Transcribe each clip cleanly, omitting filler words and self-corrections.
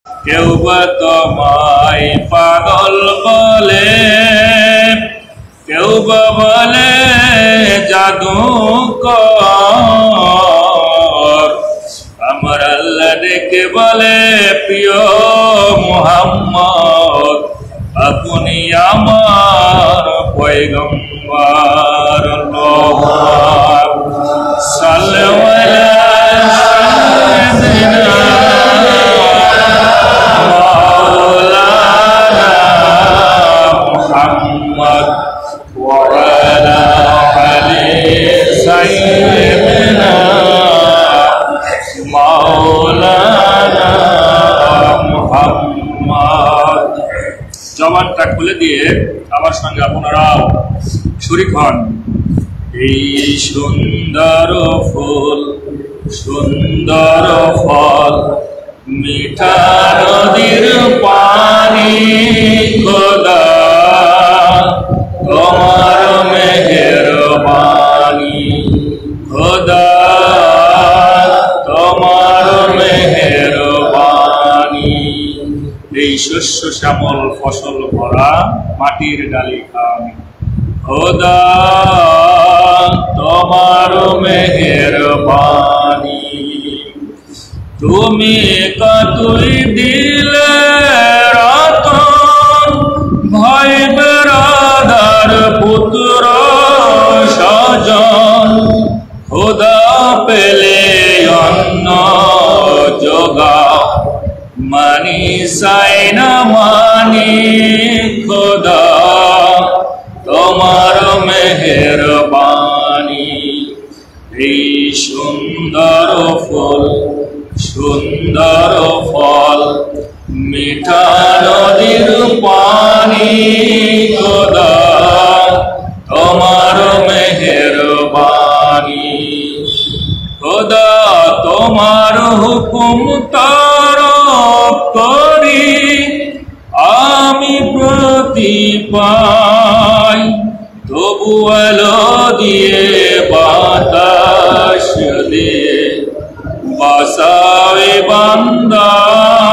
কেউ বা তোমায় পাগল বলে, কেউ বা বলে জাদুকর। আমার আল্লাহ ডেকে বলে প্রিয় মুহাম্মদ, আপনি আমার পয়গম্বর। সাল্লাল্লাহু জবানটা খুলে দিয়ে আমার সঙ্গে আপনারাও শরীক হন। এই সুন্দর ফুল, সুন্দর ফল, মিঠা নদীর পানি, খোদা তোমার মেহেরবানি, খোদা তোমার মেহেরবানি। এই শস্য শ্যামল ফসল ভরা মাটির ডালি খানি, খোদা তোমার মেহেরবানি। তুমি কতই দিলে রতন, ভাই বেরাদার পুত্র স্বজন, খোদা পেলে অন্ন যোগাও, মানি চাই না মানি, খোদা তোমার মেহেরবানি। এই সুন্দর ফুল, সুন্দর ফল, মিঠা নদীর পানি, খোদা তোমার মেহেরবানি। খোদা তোমার হুকুম তারক করি আমি প্রতি পাই, তবু আলো দিয়ে বাতাস দিয়ে বাসাবে বান্দাই।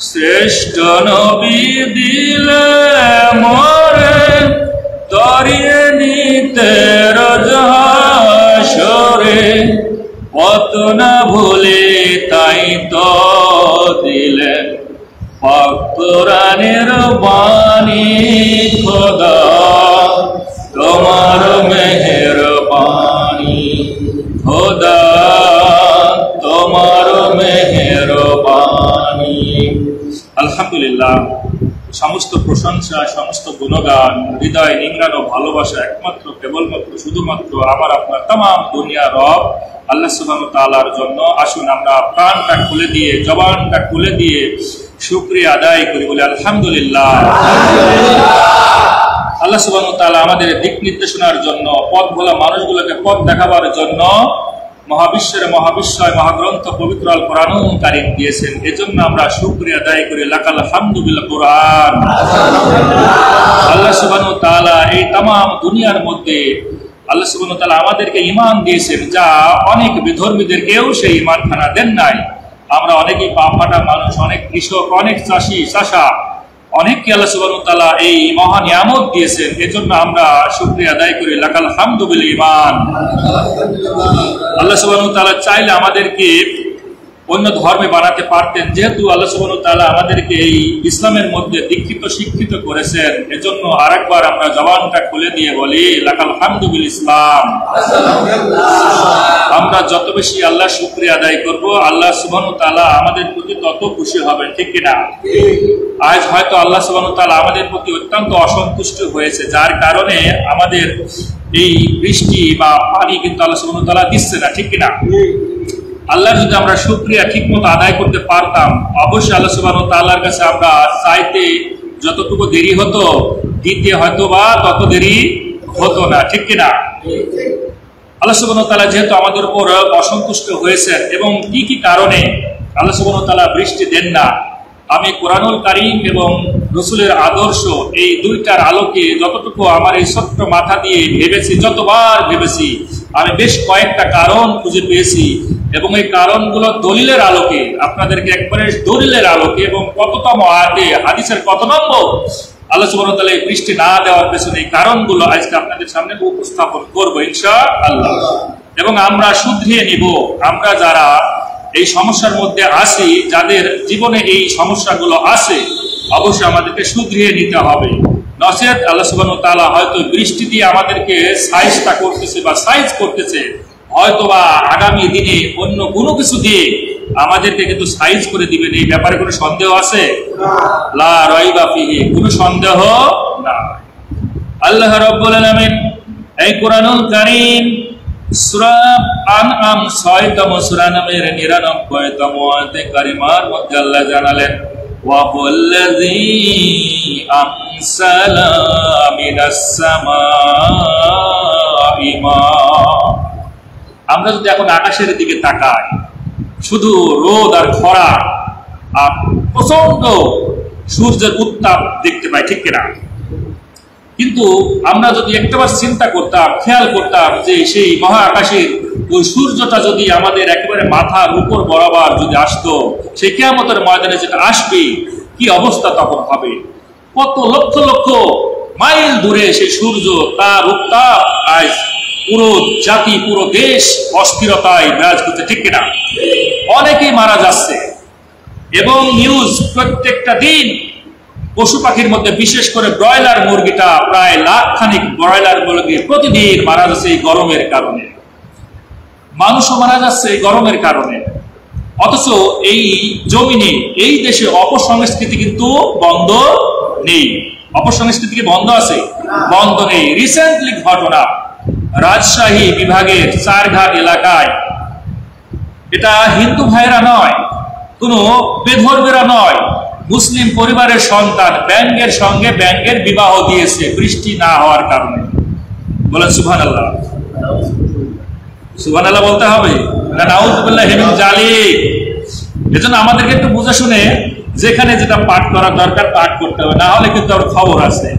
শ্রেষ্ঠ নবী দিলে মরে তরিয়ে নিতে রজহাসরে, পত না ভুলে তাই তো দিলেন পাক কোরআনের বাণী, খোদা তোমার মেহেরবানি, খোদা তোমার মেহেরবানি। আলহামদুলিল্লাহ, সমস্ত প্রশংসা, সমস্ত গুণগান, হৃদয় নিংড়ানো ভালোবাসা একমাত্র কেবলমাত্র শুধুমাত্র আমার আপনার তামাম দুনিয়ার রব আল্লাহ সুবহানাহু ওয়া তাআলার জন্য। আসুন আমরা প্রাণটা খুলে দিয়ে, জবানটা খুলে দিয়ে শুকরিয়া আদায় করি, বলে আলহামদুলিল্লাহ। আল্লাহ সুবহানাহু ওয়া তাআলা আমাদের দিক নির্দেশনার জন্য, পথ ভোলা মানুষগুলোকে পথ দেখাবার জন্য মহাবিশ্বের মহাবিশ্বয় মহাগ্রন্থ পবিত্র আল কোরআনুল কারীম দিয়েছেন। এজন্য আমরা শুকরিয়া আদায় করি, লাকাল হামদু বিল কোরআন। আল্লাহ সুবহানাহু ওয়া তাআলা এই তামাম দুনিয়ার মধ্যে আল্লাহ সুবহানাহু ওয়া তাআলা আমাদেরকে ঈমান দিয়েছেন, যা অনেক বিধর্মীদেরকেও সেই ঈমানখানা দেন নাই। আমরা অনেকেই পাপাটা মানুষ, অনেক কৃষক, অনেক চাষি চাষা, অনেককে আল্লাহ সুবহানাহু ওয়া তাআলা এই মহা নিয়ামত দিয়েছেন। এজন্য আমরা শুকরিয়া আদায় করি, লাকাল হামদু বিল ঈমান। আল্লাহ সুবহানাহু ওয়া তাআলা চাইলে আমাদেরকে অন্য ধর্মে বানাতে পারতেন, যেহেতু আল্লাহ সুবহানাহু ওয়া তাআলা আমাদেরকে এই ইসলামের মধ্যে দীক্ষিত শিক্ষিত করেছেন। এজন্য আরেকবার আমরা জবানটা খুলে দিয়ে বলি, লাকাল হামদু বিল ইসলাম। আমরা যত বেশি আল্লাহ শুকরিয়া আদায় করব, আল্লাহ সুবহানাহু ওয়া তাআলা আমাদের প্রতি তত খুশি হবেন, ঠিক কিনা? আজ হয়তো আল্লাহ সুবহানাহু ওয়া তাআলা আমাদের প্রতি অত্যন্ত অসন্তুষ্ট হয়েছে, যার কারণে আমাদের এই বৃষ্টি বা পানি কিন্তু আল্লাহ সুবহানাহু ওয়া তাআলা দিচ্ছে না, ঠিক কিনা? আল্লাহ যদি আমরা শুকরিয়া ঠিকমতো আদায় করতে পারতাম, অবশ্যই আল্লাহ সুবহানাহু ওয়া তাআলার কাছে আমরা চাইতে যতটুকু দেরি হতো, দিতে হয়তো বা তত দেরি হতো না, ঠিক কিনা? আল্লাহ সুবহানাহু ওয়া তাআলা যেহেতু আমাদের উপর অসন্তুষ্ট হয়েছেন এবং কি কি কারণে আল্লাহ সুবহানাহু ওয়া তাআলা বৃষ্টি দেন না, আমি কোরআনুল কারীম এবং রাসূলের আদর্শ এই দুইটার আলোকে যতটুকু আমার এই ছোট্ট মাথা দিয়ে ভেবেছি, যতবার ভেবেছি, আমি বেশ কয়েকটা কারণ খুঁজে পেয়েছি এবং এই কারণগুলো দলিলের আলোকে আপনাদেরকে একবারে দলিলের আলোকে এবং কততম আয়াতে হাদিসের কত নম্বর আল্লাহ সুবহানাহু ওয়া তাআলা এই বৃষ্টি না দেওয়ার পেছনে এই কারণগুলো আজকে আপনাদের সামনে উপস্থাপন করব ইনশাআল্লাহ। এবং আমরা শুধরিয়ে নিব, আমরা যারা এই সমস্যার মধ্যে আছি, যাদের জীবনে এই সমস্যাগুলো আছে, অবশ্যই আমাদেরকে শুধরিয়ে নিতে হবে। নচেত আল্লাহ সুবহানাহু ওয়া তাআলা হয়তো বৃষ্টি দিয়ে আমাদেরকে সাইজটা করতেছে বা সাইজ করতেছে, হয়তোবা আগামী দিনে অন্য কোনো কিছু দিয়ে আমাদেরকে কিন্তু সাইজ করে দিবেন। এই ব্যাপারে কোনো সন্দেহ আছে? লা রাইবা ফিহি, কোনো সন্দেহ না। আল্লাহ রাব্বুল আলামিন এই কোরআনুল কারীম সূরা আনআম ৬তম সূরা নামের ৯৯তম আয়াতে কারিমার মধ্যে আল্লাহ জানালেন, ওয়া হুয়াল্লাযী আনসালা মিনাস সামাই মা। আমরা যদি এখন আকাশের দিকে তাকাই, শুধু রোদ আর খরা আর প্রচন্ড সূর্যের উত্তাপ দেখতে পাই, ঠিক কিনা? কিন্তু আমরা যদি একটাবার চিন্তা করতাম, খেয়াল করতাম যে সেই মহাকাশের ওই সূর্যটা যদি আমাদের একেবারে মাথার উপর বরাবর যদি আসতো, সেই কিয়ামতের ময়দানে যেটা আসবে, কি অবস্থা তখন হবে? কত লক্ষ লক্ষ মাইল দূরে সেই সূর্য, তার উত্তাপ আজ পুরো জাতি, পুরো দেশ অস্থিরতায় বিরাজ করছে, ঠিক কিনা? অনেকেই মারা যাচ্ছে এবং নিউজ প্রত্যেকটা দিন পশু পাখির মধ্যে বিশেষ করে ব্রয়লার মুরগিটা প্রায় লাখখানিক ব্রয়লার মুরগি প্রতিদিন মারা যাচ্ছে এই গরমের কারণে। মানুষও মারা যাচ্ছে এই গরমের কারণে। অথচ এই জমিনে, এই দেশে অপসংস্কৃতি কিন্তু বন্ধ নেই। অপসংস্কৃতি কি বন্ধ আছে? বন্ধ নেই। রিসেন্টলি ঘটনা, রাজশাহী বিভাগের চারঘাট এলাকায়, এটা হিন্দু ভাইরা নয়, কোনো বেধর্মীরা নয়, মুসলিম পরিবারের সন্তান ব্যাঙের সঙ্গে ব্যাঙের বিবাহ দিয়েছে বৃষ্টি না হওয়ার কারণে। বলেন সুবহানাল্লাহ। সুবহানাল্লাহ বলতে হবে না নাউযুবিল্লাহি মিন যালিক। এজন্য আমাদেরকে একটু বুঝে শুনে যেখানে যেটা পাঠ করার দরকার পাঠ করতে হবে, না হলে কিন্তু আর খবর আছে।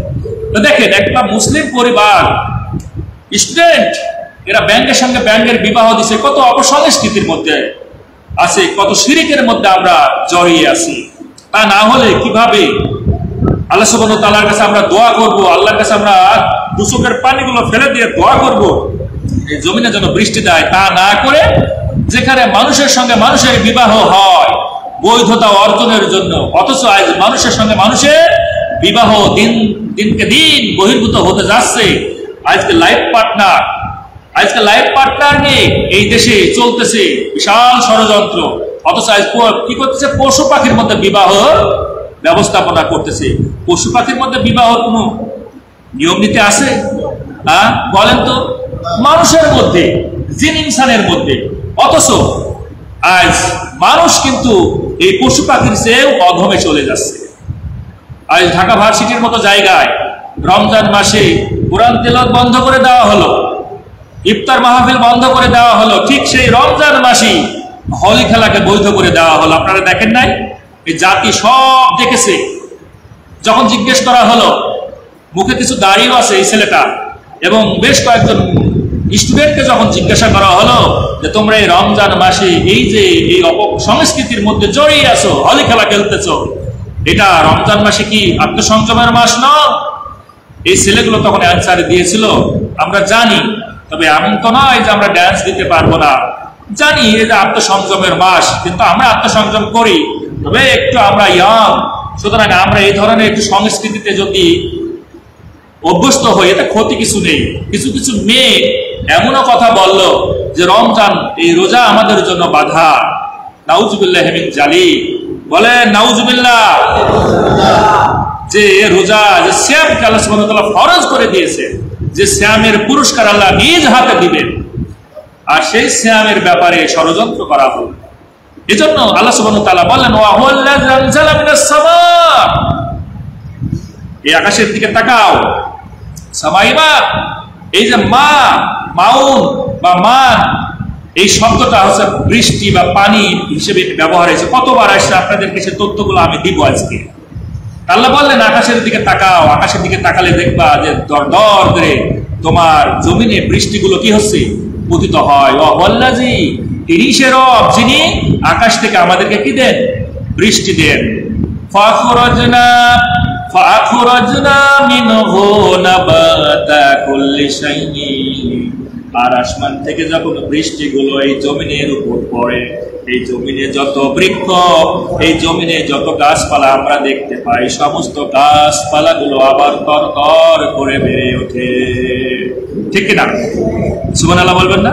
তো দেখেন, একটা মুসলিম পরিবার স্টুডেন্ট, এরা ব্যাংকের সঙ্গে ব্যাংকের বিবাহ দিছে, কত অপসংস্কৃতির মধ্যে আছে, কত শিরকের মধ্যে আমরা জড়িয়ে আছি। তা না হলে কিভাবে আল্লাহ সুবহানাহু ওয়া তাআলার কাছে আমরা দোয়া করব, আল্লাহর কাছে আমরা দুচোখের পানিগুলো ফেলে দিয়ে দোয়া করব এই জমিনে যেন বৃষ্টি দেয়? তা না করে যেখানে মানুষের সঙ্গে মানুষের বিবাহ হয় বৈধতা অর্জনের জন্য, অথচ আজ মানুষের সঙ্গে মানুষের বিবাহ দিনকে দিন বহির্ভূত হতে যাচ্ছে। আজকে লাইফ পার্টনার নিয়ে এই দেশে চলতেছে বিশাল ষড়যন্ত্র, অথচ আজ কি করতেছে? পশু পাখির মধ্যে বিবাহ ব্যবস্থাপনা করতেছে। পশু পাখির মধ্যে বিবাহ কোনো নিয়ম নীতি আছে? বলেন তো? মানুষের মধ্যে, জিন ইনসানের মধ্যে। অথচ আজ মানুষ কিন্তু এই পশু পাখির চেয়েও অধমে চলে যাচ্ছে। আজ ঢাকা ভার্সিটির মতো জায়গায় রমজান মাসে কোরআন তেলাওয়াত বন্ধ করে দেওয়া হলো, ইফতার মাহফিল বন্ধ করে দেওয়া হলো, ঠিক সেই রমজান মাসেই হোলি খেলাকে বৈধ করে দেওয়া হলো। আপনারা দেখেন নাই? এই জাতি সব দেখেছে। যখন জিজ্ঞেস করা হলো, মুখে কিছু দাড়িও আছে এই ছেলেটা, এবং বেশ কয়েকজন স্টুডেন্টকে যখন জিজ্ঞাসা করা হলো যে তোমরা এই রমজান মাসে এই যে এই অপসংস্কৃতির মধ্যে জড়িয়ে আছো, হোলি খেলা খেলতেছো, এটা রমজান মাসে কি আত্মসংযমের মাস নয়? এই ছেলেগুলো তখন অ্যান্সার দিয়েছিল, আমরা জানি, তবে এমন তো নয় যে আমরা ড্যান্স দিতে পারবো না, জানি এটা আত্মসংযমের মাস, কিন্তু আমরা আত্মসংযম করি, তবে একটু আমরা ইয়াং, সুতরাং আমরা এই ধরনের একটু সংস্কৃতিতে যদি অভ্যস্ত হই এতে ক্ষতি কিছু নেই। কিছু কিছু মেয়ে এমনও কথা বলল যে রমজান, এই রোজা আমাদের জন্য বাধা। নাউযুবিল্লাহি মিন যালিক। বলে নাউযুবিল্লাহ। যে রোজা, যে সিয়ামকে আল্লাহ সুবহানাহু ওয়া তাআলা ফরজ করে দিয়েছে, যে সিয়ামের পুরস্কার আল্লাহ নিজ হাতে দিবেন, আর সেই সিয়ামের ব্যাপারে ষড়যন্ত্র করা হলো। এজন্য আল্লাহ সুবহানাহু ওয়া তাআলা বলেন, ওয়া হুয়াল্লাযী আনজালা মিনাস সামা, এই আকাশের দিকে তাকাও। সামাইমা, এই যে মাউন বা মান, এই শব্দটা হচ্ছে বৃষ্টি বা পানি হিসেবে ব্যবহার হয়েছে। কতবার আসছে আপনাদেরকে সে তথ্যগুলো আমি দিব আজকে। আল্লাহ বললেন আকাশের দিকে তাকাও, আকাশের দিকে তাকালে দেখবা যে দর দর করে তোমার জমিনে বৃষ্টিগুলো কি হচ্ছে? পতিত হয়। ওয়াল্লাযী, তিনি সে রব যিনি আকাশ থেকে আমাদেরকে কি দেন? বৃষ্টি দেন। ফাখরাজনা মিনহু নাবাতা কুল্লি শাইইন, আর আসমান থেকে যখন বৃষ্টিগুলো এই জমিনের উপর পড়ে, এই জমিনে যত বৃক্ষ, এই জমিনে যত গাছপালা আমরা দেখতে পাই, সমস্ত গাছপালাগুলো আবার তরতর করে বেড়ে ওঠে। ঠিক কিনা? সুবহানাল্লাহ বলবেন না?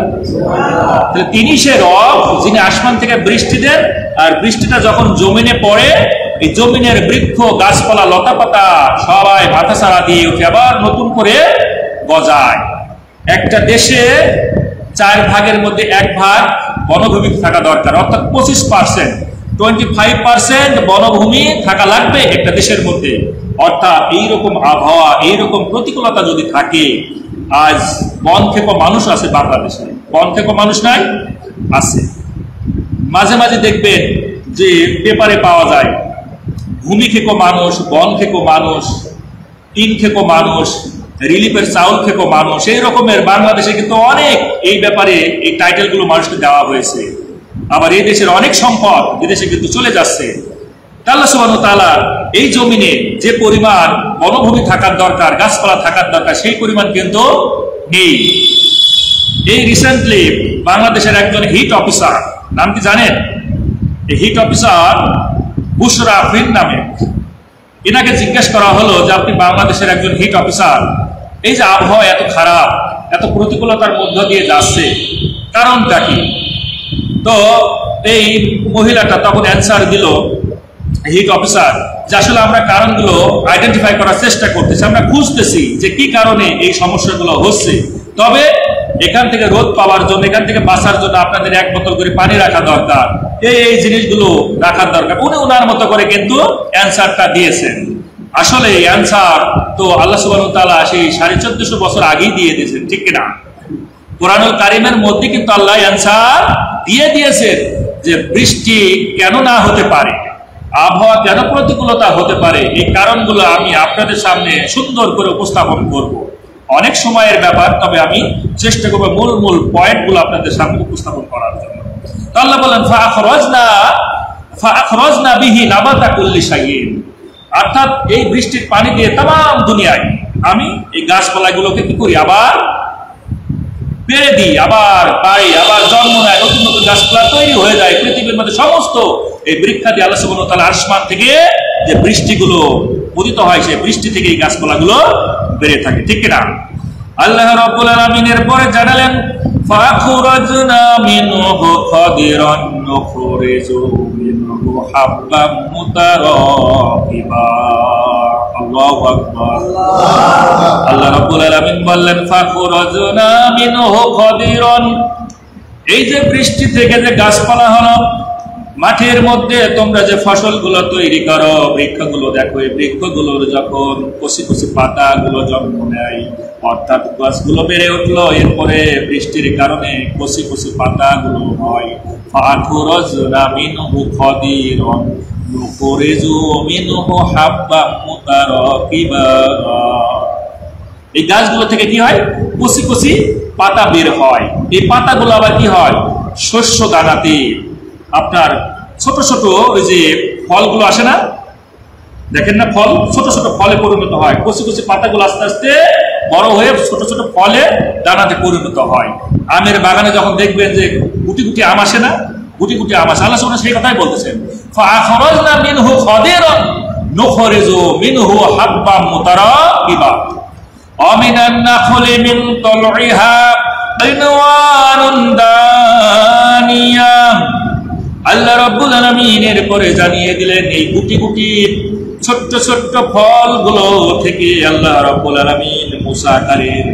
তাহলে তিনি সে রব যিনি আসমান থেকে বৃষ্টি দেন, আর বৃষ্টিটা যখন জমিনে পড়ে, এই জমিনের বৃক্ষ, গাছপালা, লতাপাতা সবাই মাথা ছাড়া দিয়ে উঠে আবার নতুন করে গজায়। একটা দেশে 4 ভাগের মধ্যে 1 ভাগ বনভূমি থাকা দরকার, অর্থাৎ 25%, 25% বনভূমি থাকা লাগবে একটা দেশের মধ্যে। অর্থাৎ এইরকম আবহাওয়া, এইরকম প্রতিকূলতা যদি থাকে, আজ বন খেকো মানুষ আছে বাংলাদেশে, বন খেকো মানুষ নাই? আছে। মাঝে মাঝে দেখবেন যে পেপারে পাওয়া যায় ভূমি খেকো মানুষ, বন খেকো মানুষ, টিন খেকো মানুষ, রিলিফের চাউল খেকো মানুষ, এই রকমের বাংলাদেশে কিন্তু অনেক এই ব্যাপারে এই টাইটেলগুলো মানুষকে দেওয়া হয়েছে। আবার এই দেশের অনেক সম্পদ বিদেশে কিন্তু চলে যাচ্ছে। আল্লাহ সুবহানাহু ওয়া তাআলা এই জমিনে যে পরিমাণ বনভূমি থাকার দরকার, গাছপালা থাকার দরকার, সেই পরিমাণ কিন্তু নেই। এই রিসেন্টলি বাংলাদেশের একজন হিট অফিসার, নাম কি জানেন? এই হিট অফিসার বুশরা আফরিন নামে, এনাকে জিজ্ঞেস করা হলো যে আপনি বাংলাদেশের একজন হিট অফিসার, এই যে আবহাওয়া এত খারাপ, এত প্রতিকূলতার মধ্য দিয়ে যাচ্ছে, কারণটা কি? তো এই মহিলাটা তখন অ্যান্সার দিল, হিট অফিসার, যে আসলে আমরা কারণগুলো আইডেন্টিফাই করার চেষ্টা করতেছি, আমরা খুঁজতেছি যে কি কারণে এই সমস্যাগুলো হচ্ছে। তবে এখান থেকে রোদ পাওয়ার জন্য, এখান থেকে বাঁচার জন্য আপনাদের 1 বোতল করে পানি রাখা দরকার, এই জিনিসগুলো রাখার দরকার। উনি ওনার মতো করে কিন্তু অ্যান্সারটা দিয়েছেন। আসলে অ্যান্সার তো আল্লাহ সুবহানাহু ওয়া তাআলা সেই 1450 বছর আগেই দিয়ে দিয়েছেন, ঠিক কিনা? কোরআনুল কারীমের মধ্যে কিন্তু আল্লাহ অ্যান্সার দিয়ে দিয়েছেন যে বৃষ্টি কেন না হতে পারে, আবহাওয়া কেন প্রতিকূলতা হতে পারে, এই কারণগুলো আমি আপনাদের সামনে সুন্দর করে উপস্থাপন করব। অনেক সময়ের ব্যাপার, তবে আমি চেষ্টা করবো মূল মূল পয়েন্টগুলো আপনাদের সামনে উপস্থাপন করার জন্য। তো আল্লাহ বলেন ফাখরাজনা বিহি নাবাতা কুল্লি শাইইন, অর্থাৎ এই বৃষ্টির পানি দিয়ে तमाम দুনিয়ায় আমি এই গাছপালাগুলোকে কি করি? আবার বেড়ে দিই, আবার পাই, আবার জন্ম নেয়, নতুন নতুন গাছপালা তৈরি হয়ে যায়। পৃথিবীর মধ্যে সমস্ত এই বৃক্ষাদি আল্লাহ সুবহানাহু ওয়া তাআলা আসমান থেকে যে বৃষ্টিগুলো পতিত হয়, সেই বৃষ্টি থেকে এই গাছপালাগুলো বেড়ে থাকে, ঠিক কিনা? আল্লাহ রাব্বুল আলামিনের পরে জানালেন ফাখরাজনা মিনহু খাদিরান নুখরিজু মিনহু হাব্বাম মুতারাকিবা। আল্লাহু আকবার। আল্লাহ রাব্বুল আলামিন বললেন ফাখরাজনা মিনহু খাদিরান, এই যে বৃষ্টি থেকে যে গাছপালা হলো, মাঠের মধ্যে তোমরা যে ফসলগুলো তৈরি করো, বৃক্ষগুলো দেখো, এই বৃক্ষগুলোর যখন কচি কচি পাতাগুলো জন্ম নেয়, অর্থাৎ গাছগুলো বেড়ে উঠলো, এরপরে বৃষ্টির কারণে কচি কচি পাতাগুলো হয়। ফাখরাজনা মিনহু খাদিরান নুখরিজু মিনহু হাব্বাম মুতারাকিবা, এই গাছগুলো থেকে কি হয়? কচি কচি পাতা বের হয়। এই পাতাগুলো আবার কি হয়? শস্য দানাতে আপনার ছোট ছোট ওই যে ফলগুলো আসে না, দেখেন না, ফল ছোট ছোট ফলে পরিণত হয়। কচি কচি পাতাগুলো আস্তে আস্তে বড় হয়ে ছোট ছোট ফলে দানাতে পরিণত হয়। আমের বাগানে যখন দেখবেন যে গুটি গুটি আম আসে না, গুটি গুটি আম আসে, আল্লাহ সুবহানাহু সেই কথাই বলতেছেন ফাখরাজনা মিনহু খাদিরান নুখরিজু মিনহু হাব্বাম মুতারাকিবা ওয়া মিনান নাখলি মিন তালইহা কিনওয়ানুন দানিয়া। আল্লাহ রাব্বুল আলামিনের পরে জানিয়ে দিলেন এই গুটি গুটি ছোট্ট ছোট্ট ফলগুলো থেকে আল্লাহ রাব্বুল আলামিন মুসা কালের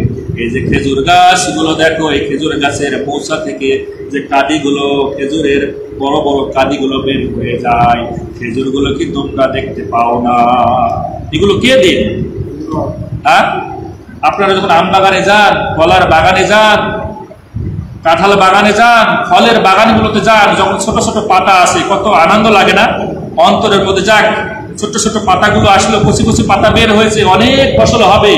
এই যে খেজুর গাছগুলো দেখো, এই খেজুর গাছের মৌসা থেকে যে কাদিগুলো, খেজুরের বড় বড় কাদিগুলো বের হয়ে যায়, খেজুরগুলো কি তোমরা দেখতে পাও না? এগুলো কে দেন? হ্যাঁ, আপনারা যখন আম বাগানে যান, কলার বাগানে যান, কাঁঠাল বাগানে যান, ফলের বাগানগুলোতে যান, যখন ছোট ছোট পাতা আসে কত আনন্দ লাগে না অন্তরের মধ্যে? যাক, ছোট ছোট পাতাগুলো আসলে কচি কচি পাতা বের হয়েছে, অনেক ফসল হবে।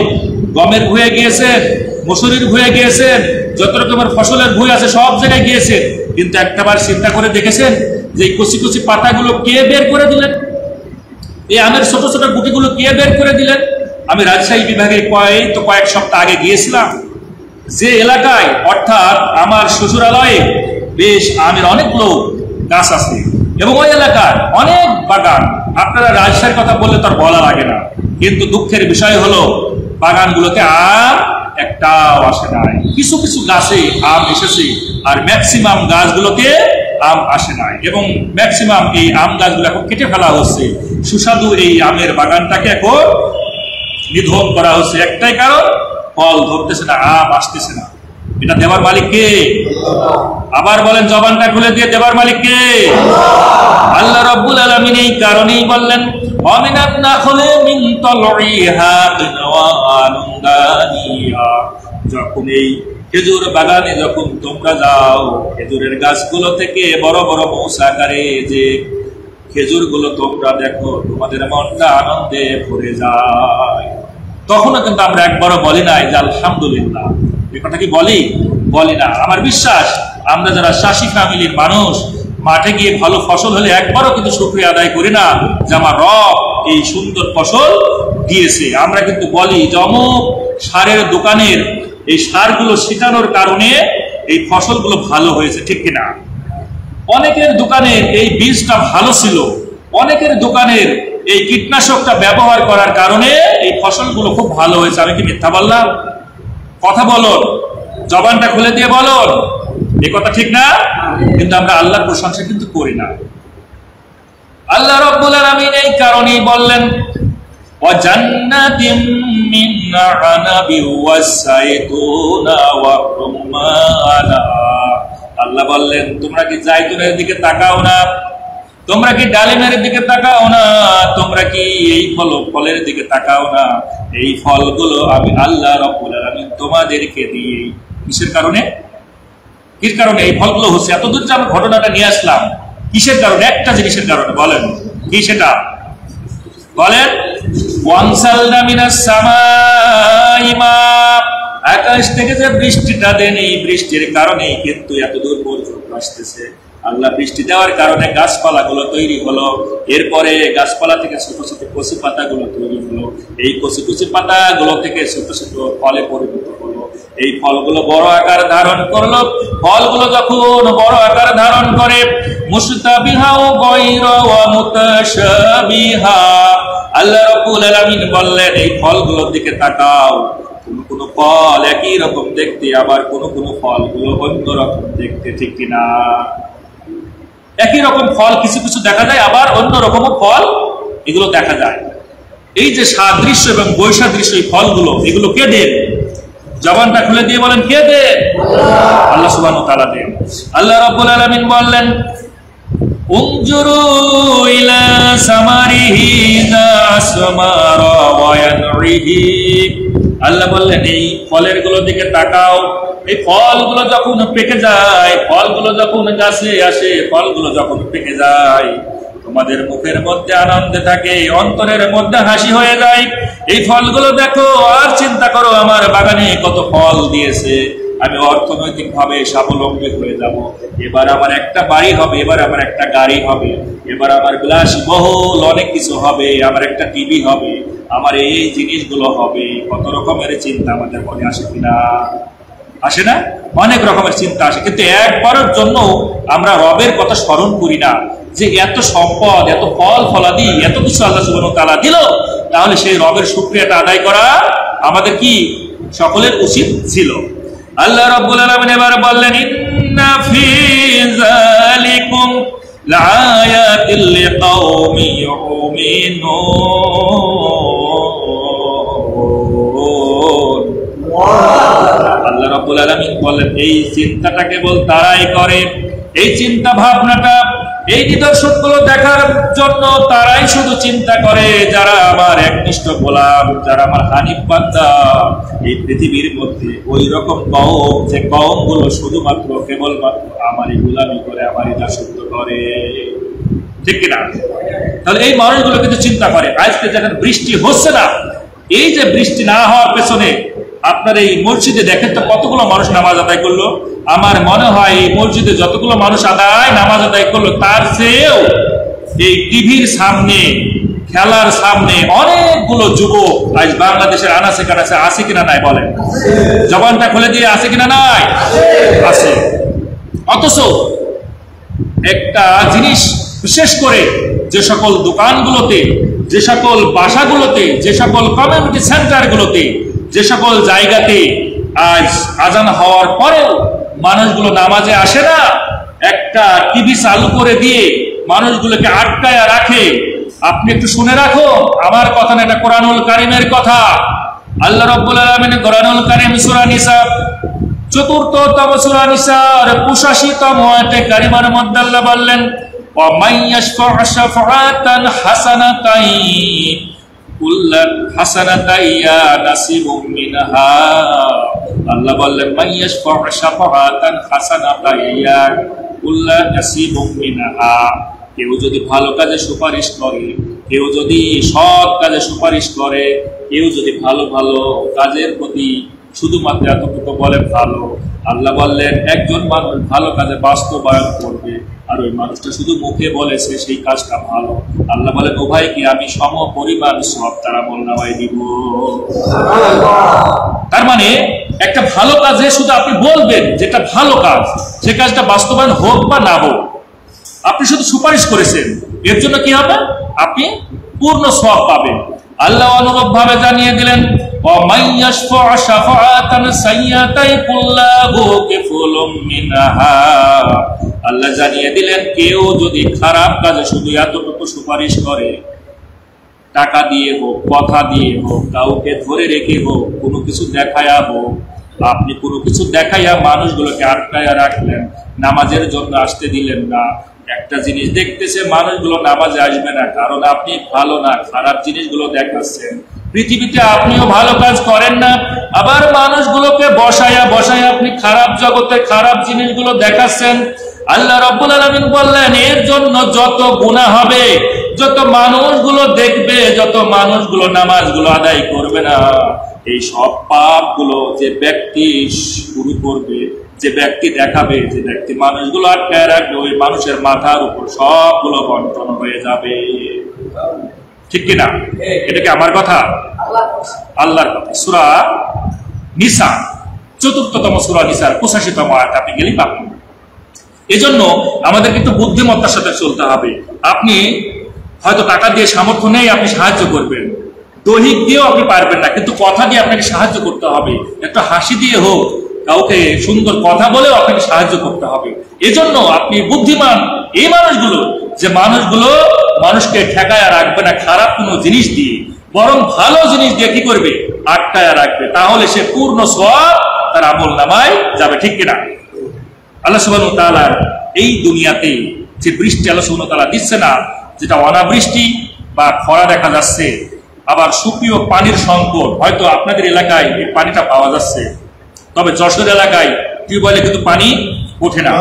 গমের ভুঁয়ে গিয়েছেন, মসুরির ভুঁয়ে গিয়েছেন, যত রকমের ফসলের ভুঁই আছে সব জায়গায় গিয়েছেন, কিন্তু একটাবার চিন্তা করে দেখেছেন যে কচি কচি পাতাগুলো কে বের করে দিলেন? এই আমের ছোট ছোট গুটিগুলো কে বের করে দিলেন? আমি রাজশাহী বিভাগে কয়েক সপ্তাহ আগে গিয়েছিলাম। যে এলাকায় অর্থাৎ আমার শ্বশুরালয়ে বেশ আমের অনেকগুলো গাছ আছে এবং ওই এলাকার অনেক বাগান। আপনারা রাজশাহীর কথা বললে তার বলা লাগে না, কিন্তু দুঃখের বিষয় হলো বাগানগুলোতে আম একটাও আসে নাই। কিছু কিছু গাছে আম এসেছে আর ম্যাক্সিমাম গাছগুলোতে আম আসে নাই এবং ম্যাক্সিমাম এই আম গাছগুলো এখন কেটে ফেলা হচ্ছে। সুস্বাদু এই আমের বাগানটাকে এখন নিধন করা হচ্ছে। একটাই কারণ, ফল ধরতেছে না, আম আসতেছে না। এটা দেবার মালিক কে? আবার বলেন, জবানটা খুলে দিয়ে, দেবার মালিক কে? আল্লাহ রাব্বুল আলামিন। এই কারণেই বললেন অমিনাত নাখলে মিন তালইহা কিনওয়ানুন দানিয়া। যখন এই খেজুর বাগানে যখন তোমরা যাও, খেজুরের গাছগুলো থেকে বড় বড় মৌসাকারে যে খেজুরগুলো তোমরা দেখো, তোমাদের মনটা আনন্দে ভরে যায়। তখনও কিন্তু আমরা একবারও বলি নাই যে আলহামদুলিল্লাহ। এই কথা কি বলি না। আমার বিশ্বাস আমরা যারা চাষি ফ্যামিলির মানুষ, মাঠে গিয়ে ভালো ফসল হলে একবারও কিন্তু শুকরিয়া আদায় করি না যে আমার রব এই সুন্দর ফসল দিয়েছে। আমরা কিন্তু বলি যে অমুক সারের দোকানের এই সারগুলো ছিটানোর কারণে এই ফসলগুলো ভালো হয়েছে, ঠিক কিনা? অনেকের দোকানের এই বীজটা ভালো ছিল, অনেকের দোকানের এই কীটনাশকটা ব্যবহার করার কারণে এই ফসলগুলো খুব ভালো হয়েছে। আমি কি মিথ্যা বললাম? কথা বলুন, জবানটা খুলে দিয়ে বলুন, এই কথা ঠিক না? কিন্তু আমরা আল্লাহর প্রশংসা কিন্তু করি না। আল্লাহ রাব্বুল আলামিন এই কারণেই বললেন ওয়া জান্নাতিম মিন আনাবিন ওয়াসাইতুনা ওয়া রুম্মানা। আল্লাহ বললেন তোমরা কি জাইতুনের দিকে তাকাও না? তোমরা কি ডালিমের দিকে তাকাও না? তোমরা কি এই ফলের দিকে তাকাও না? এই ফলগুলো আমি আল্লাহ রাব্বুল আলামিন তোমাদেরকে দিই। কিসের কারণে? কির কারণে এই ফলগুলো হচ্ছে? এতদূর যে আমি ঘটনাটা নিয়ে আসলাম কিসের কারণে? একটা জিনিসের কারণে। বলেন কি সেটা? বলেন। ওয়ানসালনা মিনাস সামাই মা। আকাশ থেকে যে বৃষ্টিটা দেন, এই বৃষ্টির কারণে কিন্তু এতদূর পর্যন্ত আসতেছে। আল্লাহ বৃষ্টি দেওয়ার কারণে গাছপালাগুলো তৈরি হলো। এরপরে গাছপালা থেকে ছোট ছোট কচি পাতাগুলো তৈরি হলো। এই কচি কচি পাতাগুলো থেকে ছোট ছোট ফলে পরিণত হলো। এই ফলগুলো বড় আকার ধারণ করলো। ফলগুলো যখন বড় আকার ধারণ করে, মুশতাবিহা ওয়া গায়রা ওয়া মুতাশাবিহা, আল্লাহ রাব্বুল আলামিন বললেন এই ফলগুলোর দিকে তাকাও। কোন ফল একই রকম দেখতে, আবার কোন ফলগুলো অন্য রকম দেখতে, ঠিক কিনা? একই রকম ফল কিছু কিছু দেখা যায়, আবার অন্য রকম ফল এগুলো দেখা যায়। এই যে সাদৃশ্য এবং বৈসাদৃশ্য এই ফলগুলো, এগুলো কে দেন? জবানটা খুলে দিয়ে বলেন, কে দেন? আল্লাহ সুবহানাহু ওয়া তাআলা দেন। আল্লাহ রাব্বুল আলামিন বললেন উনজুরু ইলা সামারিহি ইযা আসমারা ওয়া ইয়ানরিহি। আল্লাহ বললেন এই ফলের গুলো দিকে তাকাও। এই ফলগুলো যখন পেকে যায়, ফলগুলো যখন গাছে আসে, ফলগুলো যখন পেকে যায়, তোমাদের মুখের মধ্যে আনন্দে থাকে, অন্তরের মধ্যে হাসি হয়ে যায়। এই ফলগুলো দেখো আর চিন্তা করো আমার বাগানে কত ফল দিয়েছে, আমি অর্থনৈতিক ভাবে স্বাবলম্বী হয়ে যাব। এবার আমার একটা বাড়ি হবে, এবার আমার একটা গাড়ি হবে, এবার আমার বিলাসবহুল অনেক কিছু হবে, আমার একটা টিভি হবে, আমার এই জিনিসগুলো হবে। কত রকমের চিন্তা আমাদের মনে আসে কিনা? আসে না? অনেক রকমের চিন্তা আসে, কিন্তু একবারের জন্য আমরা রবের কথা স্মরণ করি না যে এত সম্পদ, এত ফল ফলাদি, এত কিছু আল্লাহ সুবহানাহু ওয়া তাআলা দিল। তাহলে সেই রবের শুকরিয়াটা আদায় করা আমাদের কি সকলের উচিত ছিল। আল্লাহ রাব্বুল আলামিন এবার বললেন ইন্না ফি যালিকুম লাআয়াতিল লিকাওমি ইউমিনুন। আল্লাহ রাব্বুল আলামিন বলেন এই চিন্তাটা কেবল তারাই করে, এই চিন্তা ভাবনাটা, এই নিদর্শনগুলো দেখার জন্য তারাই শুধু চিন্তা করে যারা আমার একনিষ্ঠ গোলাম, যারা আমার হানিফ বান্দা এই পৃথিবীর মধ্যে। ওই রকম কওম, যে কওমগুলো শুধুমাত্র কেবলমাত্র আমারই গোলামি করে, আমারই দাসত্ব করে, ঠিক কিনা? তাহলে এই মানুষগুলো কিন্তু চিন্তা করে। আজকে যখন বৃষ্টি হচ্ছে না, এই যে বৃষ্টি না হওয়ার পেছনে আপনার এই মসজিদে দেখেন তো কতগুলো মানুষ নামাজ আদায় করলো। আমার মনে হয় এই মসজিদে যতগুলো মানুষ নামাজ আদায় করলো তার চেয়েও এই টিভির সামনে, খেলার সামনে অনেকগুলো যুবক আজ বাংলাদেশের আনাচে কানাচে আছে কিনা নাই বলেন? জবানটা খুলে দিয়ে আছে কিনা নাই? আছে। অথচ একটা জিনিস বিশেষ করে যে সকল দোকানগুলোতে, যে সকল বাসাগুলোতে, যে সকল কমিউনিটি সেন্টারগুলোতে, যে সকল জায়গাতে আজ আজান হওয়ার পরেও মানুষগুলো নামাজে আসে না, একটা টিভি চালু করে দিয়ে মানুষগুলোকে আটকায় রাখে। আপনি একটু শুনে রাখো, আমার কথা না, এটা কোরআনুল কারীমের কথা। আল্লাহ রাব্বুল আলামিন কোরআনুল কারীম সূরা নিসা ৪তম সূরা নিসার ৮৫তম আয়াতে কারিমার মধ্যে আল্লাহ বললেন, ওয়া মাইয়াশফা' শাফাআতান হাসানাতাই কুল্লান হাসানাতাইয়া নাসিবুম মিনহা। আল্লাহ বললেন মাইয়াশফা' শাফাআতান হাসানাতাইয়া কুল্লান নাসিবুম মিনহা। কেউ যদি ভালো কাজে সুপারিশ করে, কেউ যদি সৎ কাজে সুপারিশ করে, কেউ যদি ভালো ভালো কাজের প্রতি শুধুমাত্র এতটুকু বলে ভালো, আল্লাহ বললেন একজন মানুষ ভালো কাজে বাস্তবায়ন করবে, আর ওই মানুষটা শুধু মুখে বলেছে সেই কাজটা ভালো, আল্লাহ বলেন উভয়কে আমি সম পরিমাণ সব তার আমলনামায় দিব। তার মানে একটা ভালো কাজে শুধু আপনি বলবেন যেটা ভালো কাজ, সে কাজটা বাস্তবায়ন হোক বা না হোক, আপনি শুধু সুপারিশ করেছেন, এর জন্য কি হবে? আপনি পূর্ণ সওয়াব পাবেন। আল্লাহ অনুরূপ ভাবে জানিয়ে দিলেন, ওয়া মাইয়াশফা' শাফাআতান সাইয়্যাতাই কুল্লাহু কিফুলুম মিনহা। আল্লাহ জানিয়ে দিলেন কেউ যদি খারাপ কাজে শুধু এতটুকু সুপারিশ করে, টাকা দিয়ে হোক, কথা দিয়ে হোক, কাউকে ধরে রেখে হোক, কোনো কিছু দেখায়া হোক, আপনি কোনো কিছু দেখাইয়া মানুষগুলোকে আটকায়া রাখলেন, নামাজের জন্য আসতে দিলেন না, একটা জিনিস দেখতেছে মানুষগুলো নামাজে আসবে না, কারণ আপনি ভালো না, খারাপ জিনিসগুলো দেখাচ্ছেন। পৃথিবীতে আপনিও ভালো কাজ করেন না, আবার মানুষগুলোকে বসায়া বসায়া আপনি খারাপ জগতে খারাপ জিনিসগুলো দেখাচ্ছেন। আল্লাহ রাব্বুল আলামিন বললেন এর জন্য যত গুনাহ হবে, যত মানুষগুলো দেখবে, যত মানুষগুলো নামাজগুলো আদায় করবে না, এই সব পাপগুলো যে ব্যক্তি শুরু করবে, যে ব্যক্তি দেখাবে, যে ব্যক্তি মানুষগুলো আটকায় রাখবে, ওই মানুষের মাথার উপর সবগুলো বন্টন হয়ে যাবে। ঠিক কিনা? এটা কি আমার কথা? আল্লাহর কথা। সূরা নিসা ৪তম সূরা নিসার ৮৫তম আয়াত আপনি গেলেই পাবেন। এজন্য আমাদের কিন্তু বুদ্ধিমত্তার সাথে চলতে হবে। আপনি হয়তো টাকা দিয়ে সামর্থ্য নেই, আপনি সাহায্য করবেন, দৈহিক দিয়েও আপনি পারবেন না, কিন্তু কথা দিয়ে আপনাকে সাহায্য করতে হবে। একটা হাসি দিয়ে হোক, কাউকে সুন্দর কথা বলেও আপনাকে সাহায্য করতে হবে। এজন্য আপনি বুদ্ধিমান এই মানুষগুলো, যে মানুষগুলো মানুষকে ঠেকায়া রাখবে না খারাপ কোনো জিনিস দিয়ে, বরং ভালো জিনিস দিয়ে কি করবে? আটকায়া রাখবে, তাহলে সে পূর্ণ সওয়াব তার আমলনামায় যাবে। ঠিক কিনা? আল্লাহ সুবহানাহু ওয়া তাআলা এই দুনিয়াতে যে বৃষ্টি আল্লাহ সুবহানাহু ওয়া তাআলা দিচ্ছে না, যেটা অনাবৃষ্টি বা খরা দেখা যাচ্ছে, আবার সুপ্রিয় পানির সংকট, হয়তো আপনাদের এলাকায় এই পানিটা পাওয়া যাচ্ছে, তবে যশোর এলাকায় টিউবওয়েলে কিন্তু পানি ওঠে না,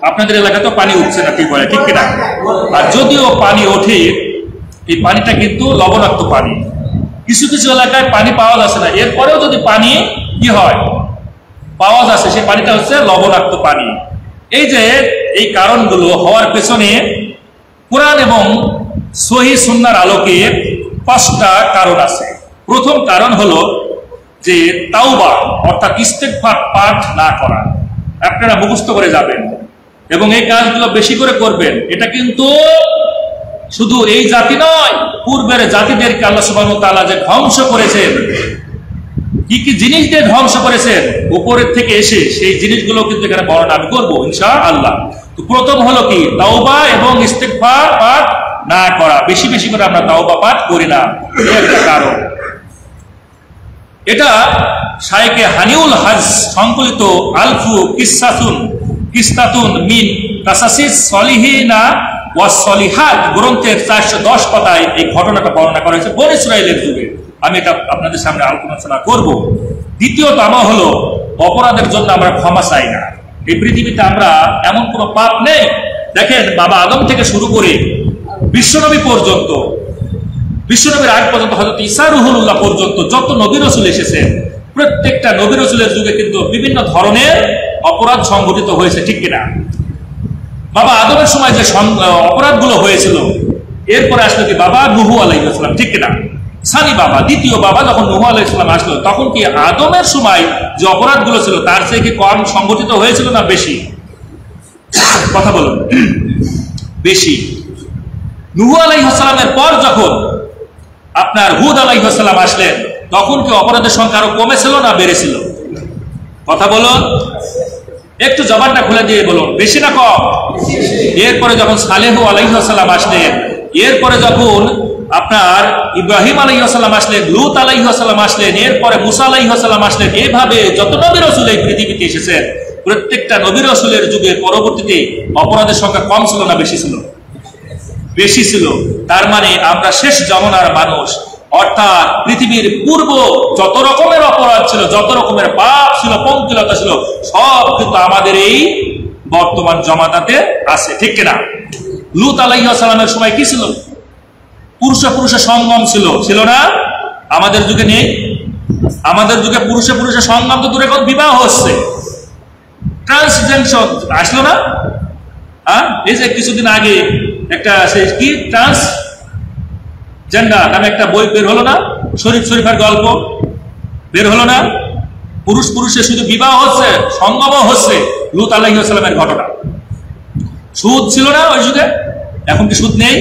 আপনাদের এলাকায় তো পানি উঠছে না টিউবওয়েলে। ঠিক কিনা? আর যদিও পানি ওঠে, এই পানিটা কিন্তু লবণাক্ত পানি। কিছু কিছু এলাকায় পানি পাওয়া যাচ্ছে না, এরপরেও যদি পানি কি হয় পাওয়া যাচ্ছে, সেই পানিটা হচ্ছে লবণাক্ত পানি। এই যে এই কারণগুলো হওয়ার পেছনে কোরআন এবং সহিহ সুন্নাহর আলোকে 5টা কারণ আছে। প্রথম কারণ হলো যে তাওবা অর্থাৎ ইস্তেগফার পাঠ না করা। আপনারা মুখস্থ করে যাবেন এবং এই কাজগুলো বেশি করে করবেন। এটা কিন্তু শুধু এই জাতি নয়, পূর্বের জাতিদেরকে আল্লাহ সুবহানাহু ওয়া তাআলা যে ধ্বংস করেছেন, কি কি জিনিস দিয়ে ধ্বংস করেছেন উপরের থেকে এসে, সেই জিনিসগুলো কিন্তু এখানে বর্ণনা আমি করবো ইনশাআল্লাহ। তো প্রথম হলো কি? তাওবা এবং ইস্তেগফার পাঠ না করা। বেশি বেশি করে আমরা তাওবা পাঠ করি না, এই একটা কারণ। এটা শাইখে হানিউল হজ সংকলিত আলফু কিস্তাতুন মিন কাসাসিস সলিহিনা ওয়াস সলিহাত গ্রন্থের 410 পাতায় এই ঘটনাটা বর্ণনা করা হয়েছে বনী ইসরাইলের যুগে। আমি এটা আপনাদের সামনে আলোচনা করব। দ্বিতীয়ত আমার হলো অপরাধের জন্য আমরা ক্ষমা চাই না। এই পৃথিবীতে আমরা এমন কোনো পাপ নেই, দেখেন বাবা আদম থেকে শুরু করে বিশ্বনবী পর্যন্ত বিশ্বনবীর আগ পর্যন্ত হযরত ঈসা রুহুল্লাহ পর্যন্ত যত নবী রাসূল এসেছেন, প্রত্যেকটা নবী রাসূলের যুগে কিন্তু বিভিন্ন ধরনের অপরাধ সংঘটিত হয়েছে, ঠিক কিনা? বাবা আদমের সময় যে অপরাধগুলো হয়েছিল, এরপরে আসলো কি বাবা নূহ আলাইহিস সালাম, ঠিক কিনা? সানি বাবা, দ্বিতীয় বাবা যখন নূহ আলাইহিস সালাম আসলো, তখন কি আদমের সময় যে অপরাধগুলো ছিল তার চেয়ে কি কম সংঘটিত হয়েছিল না বেশি? কথা বলুন, বেশি। নূহ আলাইহিস সালামের পর যখন আপনার হুদ আলাইহিস সালাম আসলেন, তখন কি অপরাধের সংখ্যা আরো কমেছিল না বেড়েছিল? কথা বলুন, একটু জবানটা খুলে দিয়ে বলুন, বেশি না কম? এরপরে যখন সালেহ আলাইহিস সালাম আসলেন, এরপরে যখন আপনার ইব্রাহিম আলাইহিস সালাম আসলেন, লূত আলাইহিস সালাম আসলেন, এরপরে মুসা আলাইহিস সালাম আসলেন, এইভাবে যত নবী রাসূল এই পৃথিবীতে এসেছেন, প্রত্যেকটা নবী রাসূলের যুগে পরবর্তীতে অপরাধের সংখ্যা কম ছিল না বেশি ছিল? বেশি ছিল। তার মানে আমরা শেষ জমানার মানুষ, অর্থাৎ পৃথিবীর পূর্ব যত রকমের অপরাধ ছিল, যত রকমের পাপ ছিল, পঙ্কিলতা ছিল, সব কিন্তু আমাদের এই বর্তমান জমানাতে আছে, ঠিক কিনা? লূত আলাইহিস সালামের সময় কি ছিল? পুরুষে পুরুষে সঙ্গম ছিল, ছিল না? আমাদের যুগে নেই। আমাদের যুগে পুরুষে পুরুষে সঙ্গম তো দূরে, বিবাহ হচ্ছে, ট্রান্সজেন্ডার আসলো না? এই যে কিছুদিন আগে একটা কি ট্রান্সজেন্ডার নামে একটা বই বের হলো না, শরীফের গল্প বের হলো না? পুরুষ পুরুষে শুধু বিবাহ হচ্ছে, সঙ্গমও হচ্ছে। লূত আলাইহিস সালামের ঘটনা। সুদ ছিল না ওই যুগে, এখন কি সুদ নেই?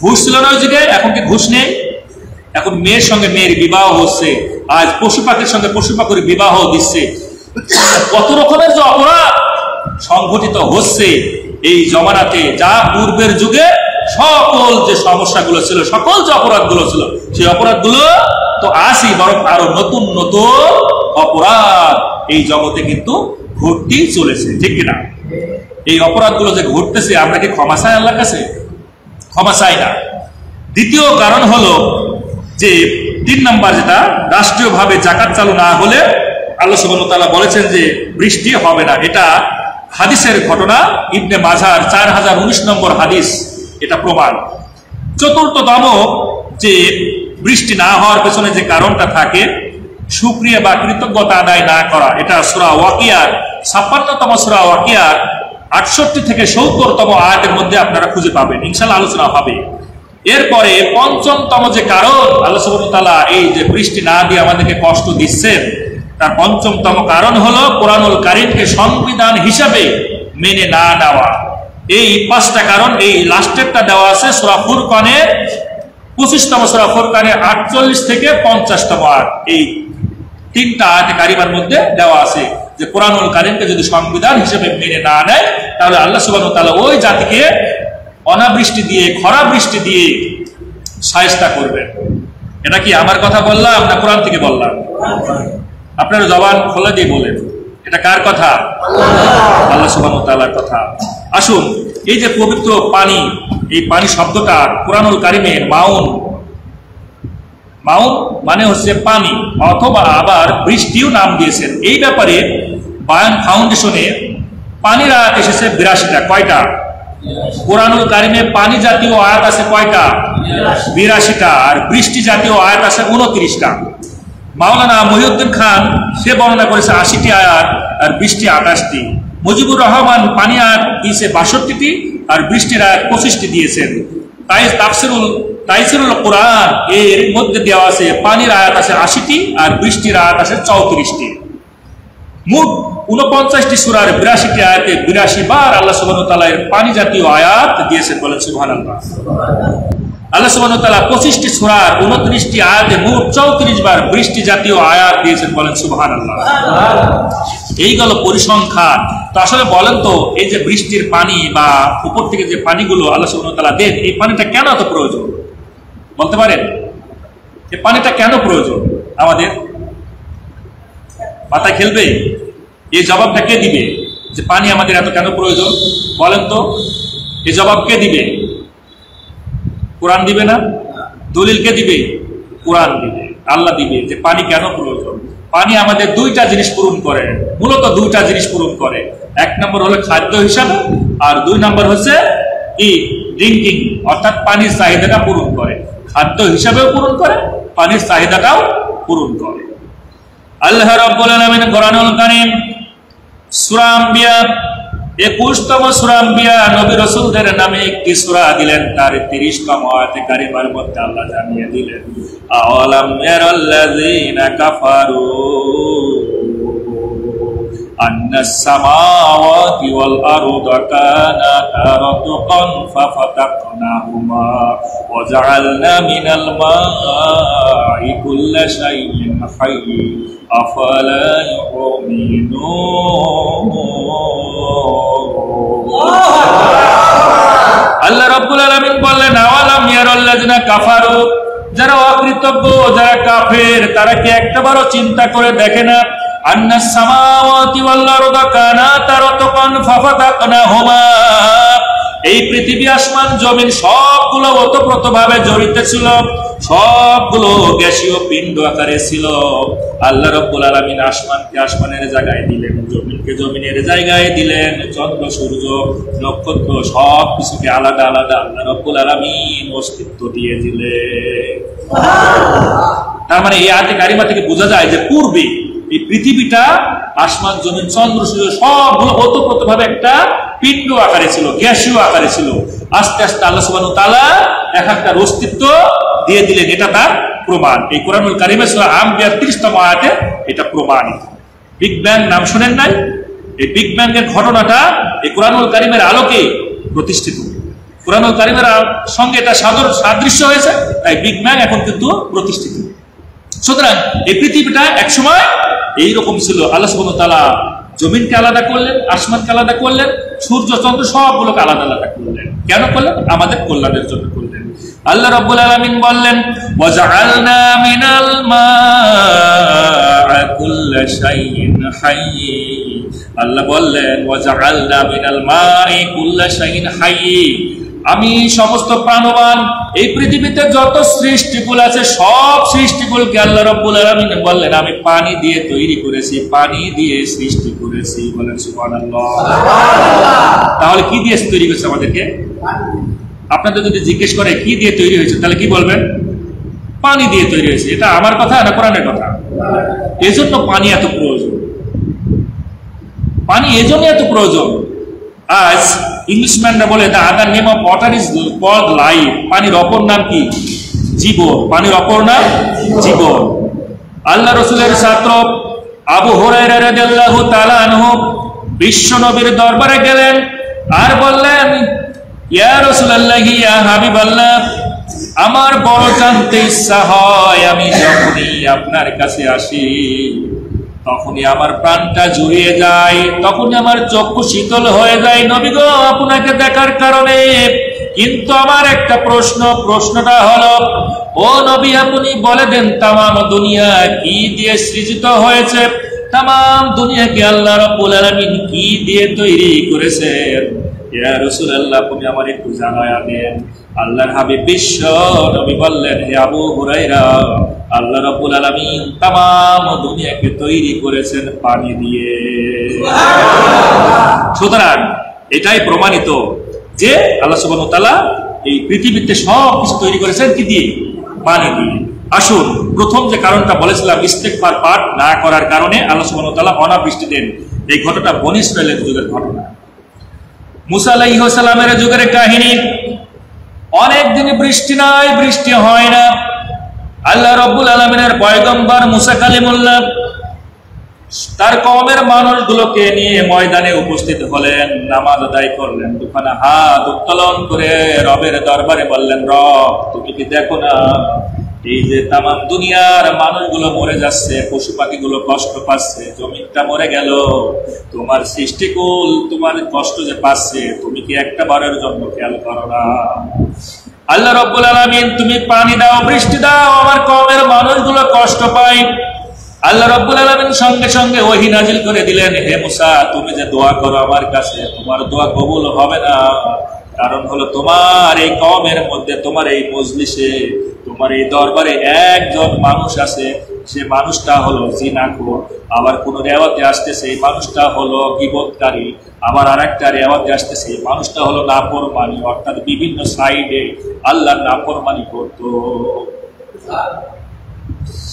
ঘুষ ছিল না ওই যুগে, এখন কি ঘুষ নেই? এখন মেয়ের সঙ্গে মেয়ের বিবাহ হচ্ছে, আজ পশু পাখির সঙ্গে পশু পাখির বিবাহ দিচ্ছে। কত রকমের যে অপরাধ সংঘটিত হচ্ছে এই জমানাতে, যা পূর্বের যুগে সকল যে সমস্যাগুলো ছিল, সকল যে অপরাধগুলো ছিল, সেই অপরাধগুলো তো আসি, বরং আরো নতুন নতুন অপরাধ এই জগতে কিন্তু ঘটতেই চলেছে, ঠিক কিনা? এই অপরাধগুলো যে ঘটতেছে, আমরা কি ক্ষমা চাই আল্লাহর কাছে? ক্ষমা চাই না। দ্বিতীয় কারণ হলো যে 3 নাম্বার, যেটা রাষ্ট্রীয়ভাবে যাকাত চালু না হলে আল্লাহ সুবহানাহু ওয়া তাআলা বলেছেন যে বৃষ্টি হবে না। এটা হাদিসের ঘটনা, ইবনে মাজার 4019 নম্বর হাদিস, এটা প্রমাণ। চতুর্থতম যে বৃষ্টি না হওয়ার পেছনে যে কারণটা থাকে, শুকরিয়া বা কৃতজ্ঞতা আদায় না করা। এটা সূরা ওয়াকিয়ার 56তম সূরা ওয়াকিয়ার 68 থেকে 70তম আয়াতের মধ্যে আপনারা খুঁজে পাবেন, ইনশাআল্লাহ আলোচনা হবে। এরপরে 5মতম যে কারণ আল্লাহ সুবহানাহু ওয়া তাআলা এই যে বৃষ্টি না দিয়ে আমাদেরকে কষ্ট দিচ্ছেন, তার 5মতম কারণ হলো কোরআনুল কারীমকে সংবিধান হিসাবে মেনে না নেওয়া। এই 5টা কারণ, এই লাস্টেরটা দেওয়া আছে সূরা ফুরকানের 25তম সূরা ফুরকানের 48 থেকে 50তম আয়াত। এই 3টা আয়াতে কারিমার মধ্যে দেওয়া আছে যে কোরআনুল কারীমকে যদি সংবিধান হিসেবে মেনে না নেয়, তাহলে আল্লাহ সুবহানাহু ওয়া তাআলা ওই জাতিকে অনাবৃষ্টি দিয়ে, খরা বৃষ্টি দিয়ে শায়েস্তা করবেন। এটা কি আমার কথা বললাম না কোরআন থেকে বললাম? আপনারা জবান খোলা দিয়ে বলেন, এটা কার কথা? আল্লাহ সুবহানাহু ওয়া তাআলার কথা। আসুন, এই যে পবিত্র পানি, এই পানি শব্দটা কোরআনুল কারীমের মাউন মানে হচ্ছে পানি, অথবা আবার বৃষ্টিও নাম দিয়েছেন। এই ব্যাপারে বায়ান ফাউন্ডেশনে পানির আয়াত এসেছে 82টা। কয়টা? কোরআনুল কারীমে পানি জাতীয় আয়াত আছে কয়টা? 82টা। আর বৃষ্টি জাতীয় আয়াত আছে 29টা। মাওলানা মহিউদ্দিন খান সে বর্ণনা করেছে 80টি আয়াত আর বৃষ্টি 28টি। মুজিবুর রহমান পানি আয়াত দিয়েছে 62টি আর বৃষ্টির আয়াত 25টি দিয়েছেন। তাই তাফসীরুল কোরআন এর মধ্যে দেওয়া আছে পানির আয়াত আছে 80টি আর বৃষ্টির আয়াত আছে 34টি। মোট 49টি সূরার 82টি আয়াতে 82 বার আল্লাহ সুবহানাহু ওয়া তাআলা এর পানি জাতীয় আয়াত দিয়েছেন, বলেন সুবহানাল্লাহ। আল্লাহ সুবহানাহু ওয়া তাআলা 25টি সূরার 29টি আয়াতে মোট 34 বার বৃষ্টি জাতীয় আয়াত দিয়েছেন, বলেন সুবহানাল্লাহ। এই গেল পরিসংখ্যান। তো আসলে বলেন তো, এই যে বৃষ্টির পানি বা উপর থেকে যে পানিগুলো আল্লাহ সুবহানাহু ওয়া তাআলা দেন, এই পানিটা কেন এত প্রয়োজন বলতে পারেন? এই পানিটা কেন প্রয়োজন আমাদের? মাথা খেলবে? এই জবাবটা কে দিবে যে পানি আমাদের এত কেন প্রয়োজন? বলেন তো, এই জবাব কে দিবে? কোরআন দিবে না? দলিল কে দিবে? কোরআন দিবে, আল্লাহ দিবে যে পানি কেন প্রয়োজন। পানি আমাদের 2টা জিনিস পূরণ করে, মূলত 2টা জিনিস পূরণ করে। 1 নম্বর হলো খাদ্য হিসাবে, আর 2 নম্বর হচ্ছে কি ড্রিঙ্কিং, অর্থাৎ পানির চাহিদাটা পূরণ করে। খাদ্য হিসাবেও পূরণ করে, পানির চাহিদাটাও পূরণ করে। আল্লাহ রাব্বুল আলামিন কোরআনুল কারীম সূরা আম্বিয়া 21তম সূরা আম্বিয়া নবী রাসূলদের নামে একটি সূরা দিলেন, তার 30তম আয়াতে কারিমার মধ্যে আল্লাহ জানিয়ে দিলেন, আওয়ালাম ইয়ারাল্লাযীনা কাফারু আন্নাস সামাওয়াতি ওয়াল আরদা কানাতা রাতকান ফাফাতাকনাহুমা ওয়া জাআলনা মিনাল মা'i কুল্লা শাইইন হায়্য আফালা ইউমিনুন। আল্লাহ রাব্বুল আলামিন বললেন, আওয়ালাম ইয়ারাল্লাযীনা কাফারু, যারা অকৃতজ্ঞ, যারা কাফের, তারা কি একবারও চিন্তা করে দেখে না, আন্নাস সামাওয়াতি ওয়াল আরদা কানাতা রাতকান ফাফাতাকনাহুমা, এই পৃথিবী আসমান জমিন সবগুলো ওতপ্রোতভাবে জড়িত ছিল, সবগুলো গ্যাসীয় পিণ্ড আকারে ছিল। আল্লাহ রাব্বুল আলামিন আসমানকে আসমানের জায়গায় দিলেন, জমিনকে জমিনের জায়গায় দিলেন, চন্দ্র সূর্য নক্ষত্র সব কিছুকে আলাদা আলাদা আল্লাহ রাব্বুল আলামিন অস্তিত্ব দিয়ে দিলেন। তার মানে এই আয়াতে কারিমা থেকে বোঝা যায় যে পূর্বে এই পৃথিবীটা আসমান জমিন চন্দ্র সূর্য সবগুলো ওতপ্রোতভাবে একটা পিণ্ড আকারে ছিল, গ্যাসীয় আকারে ছিল। আস্তে আস্তে আল্লাহ সুবহানাহু ওয়া তাআলা এক একটা অস্তিত্ব দিয়ে দিলেন, এটা তার প্রমাণ। এই কোরআনুল কারীমে সূরা আম্বিয়ার 30তম আয়াতে এটা প্রমাণিত। বিগ ব্যাং নাম শুনেন নাই? এই বিগ ব্যাং এর ঘটনাটা এই কোরআনুল কারীমের আলোকে প্রতিষ্ঠিত। কোরআনুল কারীমের সঙ্গে এটা সাদৃশ্য হয়েছে, তাই বিগ ব্যাং এখন কিন্তু প্রতিষ্ঠিত। সুতরাং এই পৃথিবীটা একসময় এইরকম ছিল। আল্লাহ সুবহানাহু ওয়া তাআলা জমিনকে আলাদা করলেন, আসমানকে আলাদা করলেন, সূর্য চন্দ্র সবগুলোকে আলাদা আলাদা করলেন। কেন করলেন? আমাদের কল্যাণের জন্য করলেন। আল্লাহ রাব্বুল আলামিন বললেন, ওয়াজআলনা মিনাল মা'i কুল্লা শাইইন হায়্য, আল্লাহ বললেন ওয়াজআলনা মিনাল মা'i কুল্লা শাইইন হায়্য, আমি সমস্ত প্রাণবান এই পৃথিবীতে যত সৃষ্টিকুল আছে সব সৃষ্টিকুলকে আল্লাহ রাব্বুল আলামিন বললেন আমি পানি দিয়ে তৈরি করেছি, পানি দিয়ে সৃষ্টি করেছি। বলেন সুবহানাল্লাহ। তাহলে কি দিয়ে তৈরি করেছে আমাদেরকে? আপনাদের যদি জিজ্ঞেস করে কি দিয়ে তৈরি হয়েছে, তাহলে কি বলবেন? পানি দিয়ে তৈরি হয়েছে। এটা আমার কথা না কোরআনের কথা? এজন্য পানি এত প্রয়োজন, পানি এজন্য এত প্রয়োজন। আজ ইংলিশম্যানরা বলে the other name of water is called life, পানির অপর নাম কি? জীবন। পানির অপর নাম জীবন। আল্লাহ রাসূলের ছাত্র আবু হুরায়রা রাদিয়াল্লাহু তাআলা আনহু বিশ্ব নবীর দরবারে গেলেন আর বললেন, ইয়া রাসূলুল্লাহ, ইয়া হাবিবাল্লাহ, আমার বড় জানতে ইচ্ছা হয়, আমি যখনই আপনার কাছে আসি তখনই আমার প্রাণটা জুড়িয়ে যায়, তখনই আমার চক্ষু শীতল হয়ে যায় নবী গো আপনাকে দেখার কারণে। কিন্তু আমার একটা প্রশ্নটা হলো, ও নবী আপনি বলে দেন তামাম দুনিয়া কি দিয়ে সৃজিত হয়েছে? তামাম দুনিয়াকে আল্লাহ রাব্বুল আলামিন কি দিয়ে তৈরি করেছেন? ইয়া রাসূলুল্লাহ আপনি আমার একটু জানায়া দেন। আল্লাহর হাবিব বিশ্ব নবী বললেন, হে আবু হুরায়রা, আল্লাহ রাব্বুল আলামিন তামাম দুনিয়াকে তৈরি করেছেন পানি দিয়ে। সুতরাং এটাই প্রমাণিত যে আল্লাহ সুবহানাহু ওয়া তাআলা এই পৃথিবীতে সব কিছু তৈরি করেছেন কি দিয়ে? পানি দিয়ে। আসুন, প্রথম যে কারণটা বলেছিলাম ইস্তেগফার পাঠ না করার কারণে আল্লাহ সুবহানাহু ওয়া তাআলা অনাবৃষ্টি দেন, এই ঘটনাটা বনী ইসরাঈলের যুগের ঘটনা। মুসা আলাইহিস সালামের যুগের কাহিনী। অনেক দিন বৃষ্টি নাই, বৃষ্টি হয় না। আল্লাহ রাব্বুল আলামিনের পয়গম্বর মুসা কালিমুল্লাহ তার কওমের মানুষগুলোকে নিয়ে ময়দানে উপস্থিত হলেন, নামাজ আদায় করলেন, দুখানা হাত উত্তোলন করে রবের দরবারে বললেন, রব তুমি কি দেখো না এই যে তামাম দুনিয়ার মানুষগুলো মরে যাচ্ছে, পশু পাখিগুলো কষ্ট পাচ্ছে, জমিনটা মরে গেল, তোমার সৃষ্টিকুল তোমার কষ্ট যে পাচ্ছে, তুমি কি একটা বারের জন্য খেয়াল করো না? আল্লাহ রাব্বুল আলামিন তুমি পানি দাও, বৃষ্টি দাও, আমার কওমের মানুষগুলো কষ্ট পায়। আল্লাহ রাব্বুল আলামিন সঙ্গে সঙ্গে ওহী নাজিল করে দিলেন, হে মুসা তুমি যে দোয়া করো আমার কাছে, তোমার দোয়া কবুল হবে না। কারণ হলো তোমার এই কওমের মধ্যে, তোমার এই মজলিসে, তোমার এই দরবারে একজন মানুষ আছে সে মানুষটা হলো জিনাখোর। আবার কোন রেওয়াতে আসতেছে এই মানুষটা হলো গীবতকারী, আবার আরেকটা রেওয়াতে আসতেছে এই মানুষটা হলো নাফরমানি, অর্থাৎ বিভিন্ন সাইডে আল্লাহর নাফরমানি করত।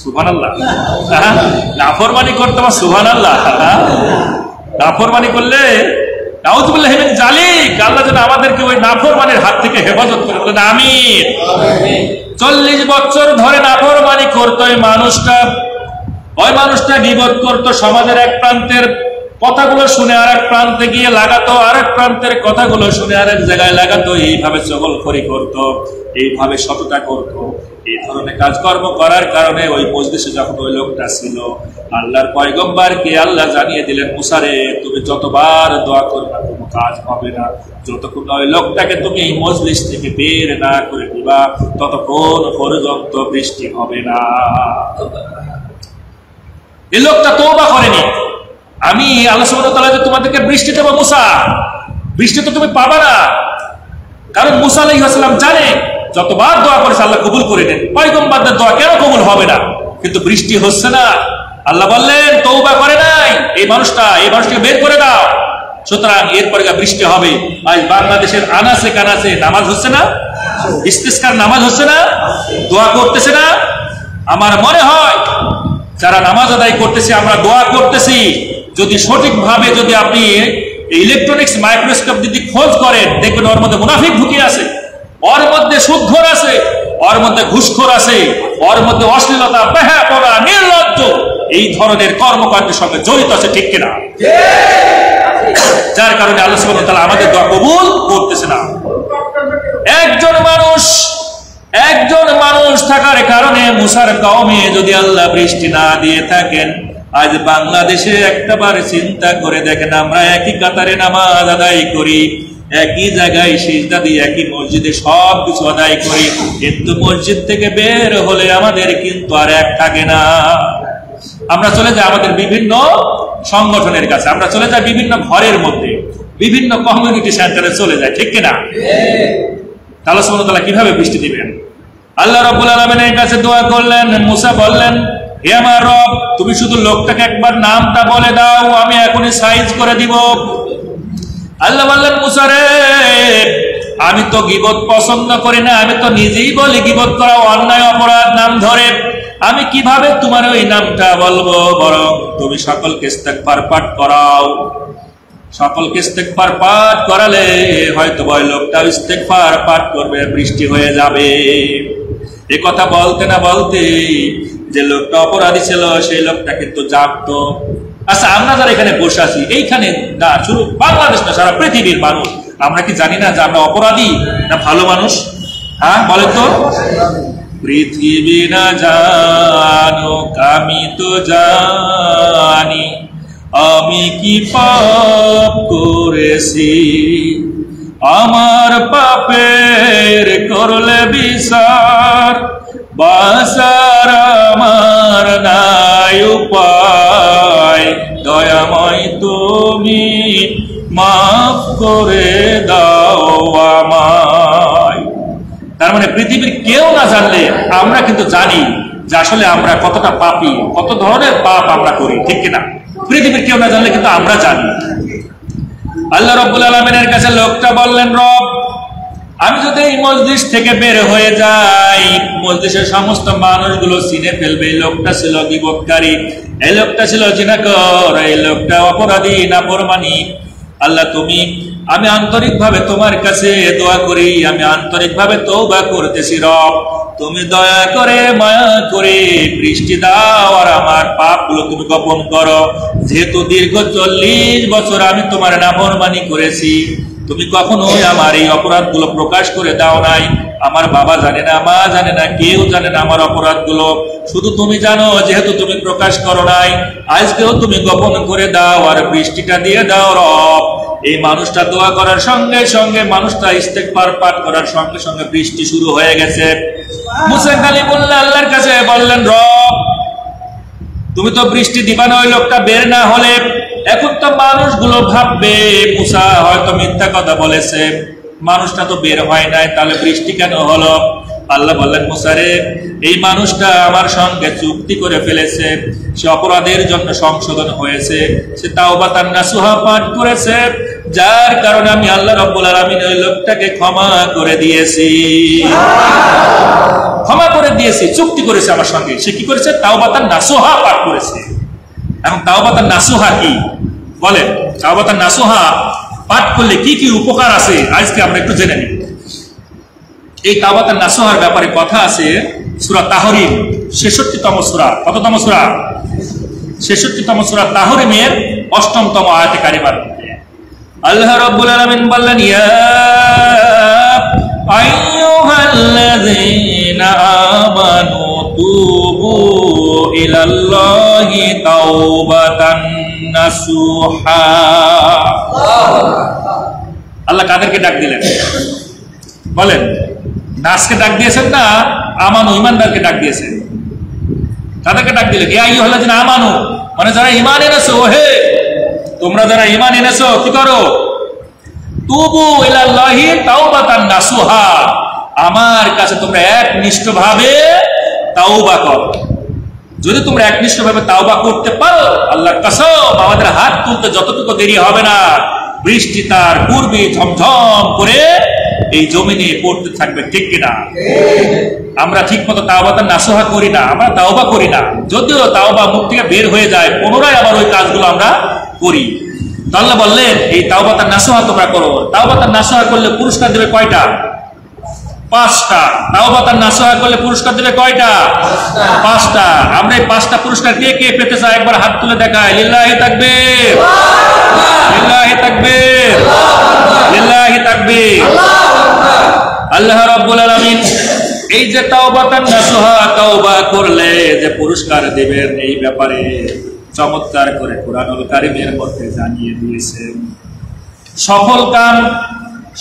সুবহানাল্লাহ, নাফরমানি করতে বা সুবহানাল্লাহ, নাফরমানি করলে নাউযুবিল্লাহি মিন যালিক, আল্লাহ যেন আমাদেরকে ওই নাফরমানির হাত থেকে হেফাজত করে, বলেন আমিন। 40 বছর ধরে নাফরমানি করতো ওই মানুষটা গীবত করতো, সমাজের এক প্রান্তের কথাগুলো শুনে আরেক প্রান্তে গিয়ে লাগাতো, আরেক প্রান্তের কথাগুলো শুনে আরেক জায়গায় লাগাতো, এইভাবে চগলখড়ি করত, এইভাবে সততা করত। এই ধরনের কাজকর্ম করার কারণে ওই মজলিসে যখন ওই লোকটা ছিল, আল্লাহর পয়গম্বরকে আল্লাহ জানিয়ে দিলেন, মুসা রে, তুমি যতবার দোয়া করবে কোনো কাজ হবে না, যতক্ষণ ওই লোকটাকে তুমি এই মজলিস থেকে বের না করে দিবা ততক্ষণ পর্যন্ত বৃষ্টি হবে না। এই লোকটা তওবা করেনি, আমি আল্লাহ সুবহানাহু ওয়া তাআলা তোমাদেরকে বৃষ্টি দেব মুসা, বৃষ্টি তো তুমি পাবা না, কারণ মুসা আলাইহিস সালাম জানে যতবার দোয়া করেছে আল্লাহ কবুল করে নেন, পয়গম্বরদের দোয়া কেন কবুল হবে না? কিন্তু বৃষ্টি হচ্ছে না। আল্লাহ বললেন তওবা করে নাই এই মানুষটাকে বের করে দাও, সুতরাং এরপরে বৃষ্টি হবে। আজ বাংলাদেশের আনাচে কানাচে নামাজ হচ্ছে না, ইস্তিসকার নামাজ হচ্ছে না, দোয়া করতেছে না। আমার মনে হয় যারা নামাজ আদায় করতেছি, আমরা দোয়া করতেছি, যদি সঠিকভাবে যদি আপনি ইলেকট্রনিক্স মাইক্রোস্কোপ যদি খোঁজ করেন, দেখবেন ওর মধ্যে মুনাফিক ঢুকে আছে, ওর মধ্যে সুদখোর আছে, ওর মধ্যে ঘুষখোর আছে, ওর মধ্যে অশ্লীলতা, বেহায়াপনা, নির্লজ্জ এই ধরনের কর্মকাণ্ডের সঙ্গে জড়িত আছে, ঠিক কিনা? যার কারণে আল্লাহ সুবহানাহু ওয়া তাআলা আমাদের দোয়া কবুল করতেছে না। একজন মানুষ থাকার কারণে মুসার কওমে যদি আল্লাহ বৃষ্টি না দিয়ে থাকেন, আজ বাংলাদেশে একটাবার চিন্তা করে দেখেন, আমরা একই কাতারে নামাজ আদায় করি, একই জায়গায় সিজদা দিয়ে একই মসজিদে সব কিছু আদায় করি, কিন্তু মসজিদ থেকে বের হলে আমাদের কিন্তু আর এক থাকে না। আমরা চলে যাই আমাদের বিভিন্ন সংগঠনের কাছে, আমরা চলে যাই বিভিন্ন ঘরের মধ্যে, বিভিন্ন কমিউনিটি সেন্টারে চলে যায়, ঠিক কিনা? আল্লাহ সুবহানাহু ওয়া তাআলা কিভাবে বৃষ্টি দিবেন? আল্লাহ রাব্বুল আলামিনের কাছে দোয়া করলেন, মুসা বললেন, হে আমার রব, তুমি শুধু লোকটাকে একবার নামটা বলে দাও, আমি এখনই সাইজ করে দিব। আল্লাহ বললেন, মুসা রে, আমি তো গীবত পছন্দ করি না, আমি তো নিজেই বলি গীবত করা অন্যায়, অপরাধ নাম ধরে, আমি কিভাবে তোমার ওই নামটা বলবো? বরং তুমি সকলকে ইস্তেগফার পাঠ করাও। সকলকে ইস্তেগফার পাঠ করালে হয়তো ওই লোকটা ইস্তেগফার পাঠ করবে, বৃষ্টি হয়ে যাবে। এ কথা বলতে না বলতে যে লোকটা অপরাধী ছিল সেই লোকটা কিন্তু জাগতো। আচ্ছা, আমরা যারা এখানে বসে আছি, এইখানে না শুধু বাংলাদেশ না, সারা পৃথিবীর মানুষ, আমরা কি জানি না যে আমরা অপরাধী না ভালো মানুষ? হ্যাঁ বলেন তো। পৃথিবী না জানুক আমি তো জানি, আমি কি পাপ করেছি, আমার পাপের করলে বিচার, বাঁচার আমার নাই উপায়, দয়াময় তুমি মাফ করে দাও আমায়। তার মানে পৃথিবীর কেউ না জানলে আমরা কিন্তু জানি যে আসলে আমরা কতটা পাপী, কত ধরনের পাপ আমরা করি, ঠিক কিনা? পৃথিবীর কেউ না জানলে কিন্তু আমরা জানি। আল্লাহ রাব্বুল আলামিনের কাছে লোকটা বললেন, রব, আমি যদি এই মসজিদ থেকে বের হয়ে যাই, মসজিদের সমস্ত মানুষগুলো চিনে ফেলবে এই লোকটা ছিল গীবতকারী, এই লোকটা ছিল জিনাকর, এই লোকটা অপরাধী, নাফরমানি। আল্লাহ তুমি, আমি আন্তরিকভাবে তোমার কাছে দোয়া করি, আমি আন্তরিকভাবে তওবা করতেছি, রব তুমি দয়া করে মায়া করে বৃষ্টি দাও আর আমার পাপগুলো তুমি গোপন করো। যেহেতু দীর্ঘ 40 বছর আমি তোমার নাফরমানি করেছি, তুমি কখনোই আমার এই অপরাধগুলো প্রকাশ করে দাও নাই। আমার বাবা জানে না, মা জানে না, কেউ জানে না আমার অপরাধগুলো, শুধু তুমি জানো। যেহেতু তুমি প্রকাশ করো নাই, আজকেও তুমি গোপন করে দাও আর বৃষ্টিটা দিয়ে দাও রব। এই মানুষটা দোয়া করার সঙ্গে সঙ্গে, মানুষটা ইস্তেগফার পাঠ করার সঙ্গে সঙ্গে বৃষ্টি শুরু হয়ে গেছে। মুসা কালিমুল্লাহ আল্লাহর কাছে বললেন, রব তুমি তো বৃষ্টি দিবা না ওই লোকটা বের না হলে। এখন তো মানুষগুলো ভাববে মুসা হয়তো মিথ্যা কথা বলেছে, মানুষটা তো বের হয় নাই, তাহলে বৃষ্টি কেন হলো? আল্লাহ বললেন, মুসা রে, এই মানুষটা আমার সঙ্গে চুক্তি করে ফেলেছে, সে অপরাধের জন্য সংশোধন হয়েছে, সে তাওবাতান নাসুহা পাঠ করেছে, যার কারণে আমি আল্লাহ রাব্বুল আলামিন ওই লোকটাকে ক্ষমা করে দিয়েছি। ক্ষমা করে দিয়েছি, চুক্তি করেছে আমার সঙ্গে। সে কি করেছে? তাওবাতান নাসুহা পাঠ করেছে। এখন তাওবাতান নাসুহা কি বলেন? তাওবাতান নাসুহা পাঠ করলে কি কি উপকার আছে আজকে আমরা একটু জেনে নিই। এই তাওবাতান নাসুহার ব্যাপারে কথা আছে সূরা তাহরিম 66তম সূরা। কততম সূরা? 66তম সূরা তাহরিমের 8মতম আয়াতে কারিমার মধ্যে আল্লাহ রাব্বুল আলামিন বললেন, ইয়া আইয়ুহাল্লাযীনা আমানু তুবু ইলাল্লাহি তাওবাতান নাসুহা। আল্লাহ কাদেরকে ডাক দিলেন বলেন? নাসকে ডাক দিয়েছেন না আমানু ঈমানদারকে ডাক দিয়েছেন? তাদেরকে ডাক দিলেন, ইয়া আইয়ুহাল্লাযীনা আমানু, মানে যারা ঈমান এনেছো, হে তোমরা যারা ঈমান এনেছো, কি করো? তুবু ইলাল্লাহি তাওবাতান নাসুহা, আমার কাছে তোমরা একনিষ্ঠভাবে তাওবা করো। যদি তোমরা একনিষ্ঠভাবে তাওবা করতে পারো, আল্লাহর কসম আমাদের হাত তুলতে যতটুকু দেরি হবে না, বৃষ্টি তার পূর্বে ঝমঝম করে এই জমিনে পড়তে থাকবে, ঠিক কিনা? আমরা ঠিক মতো তাওবাতান নাসুহা করি না, আমরা তাওবা করি না। যদিও তাওবা মুখ থেকে বের হয়ে যায়, পুনরায় আবার ওই কাজগুলো আমরা করি। আল্লাহ বললেন, এই তাওবাতান নাসুহা তোমরা করো। তাওবাতান নাসুহা করলে পুরস্কার দেবে কয়টা? 5টা। তাওবাতান নাসুহা করলে পুরস্কার দেবে কয়টা? 5টা। আমরা এই 5টা পুরস্কার কে কে পেতে চাই? একবার হাত তুলে দেখায়। লিল্লাহি তাকবীর, লিল্লাহি তাকবীর, লিল্লাহি তাকবীর। আল্লাহ রাব্বুল আলামিন এই যে তাওবাতান নাসুহা, তাওবা করলে যে পুরস্কার দেবেন, এই ব্যাপারে চমৎকার করে কুরআনুল কারীমের মধ্যে জানিয়ে দিয়েছেন। সফল কাম,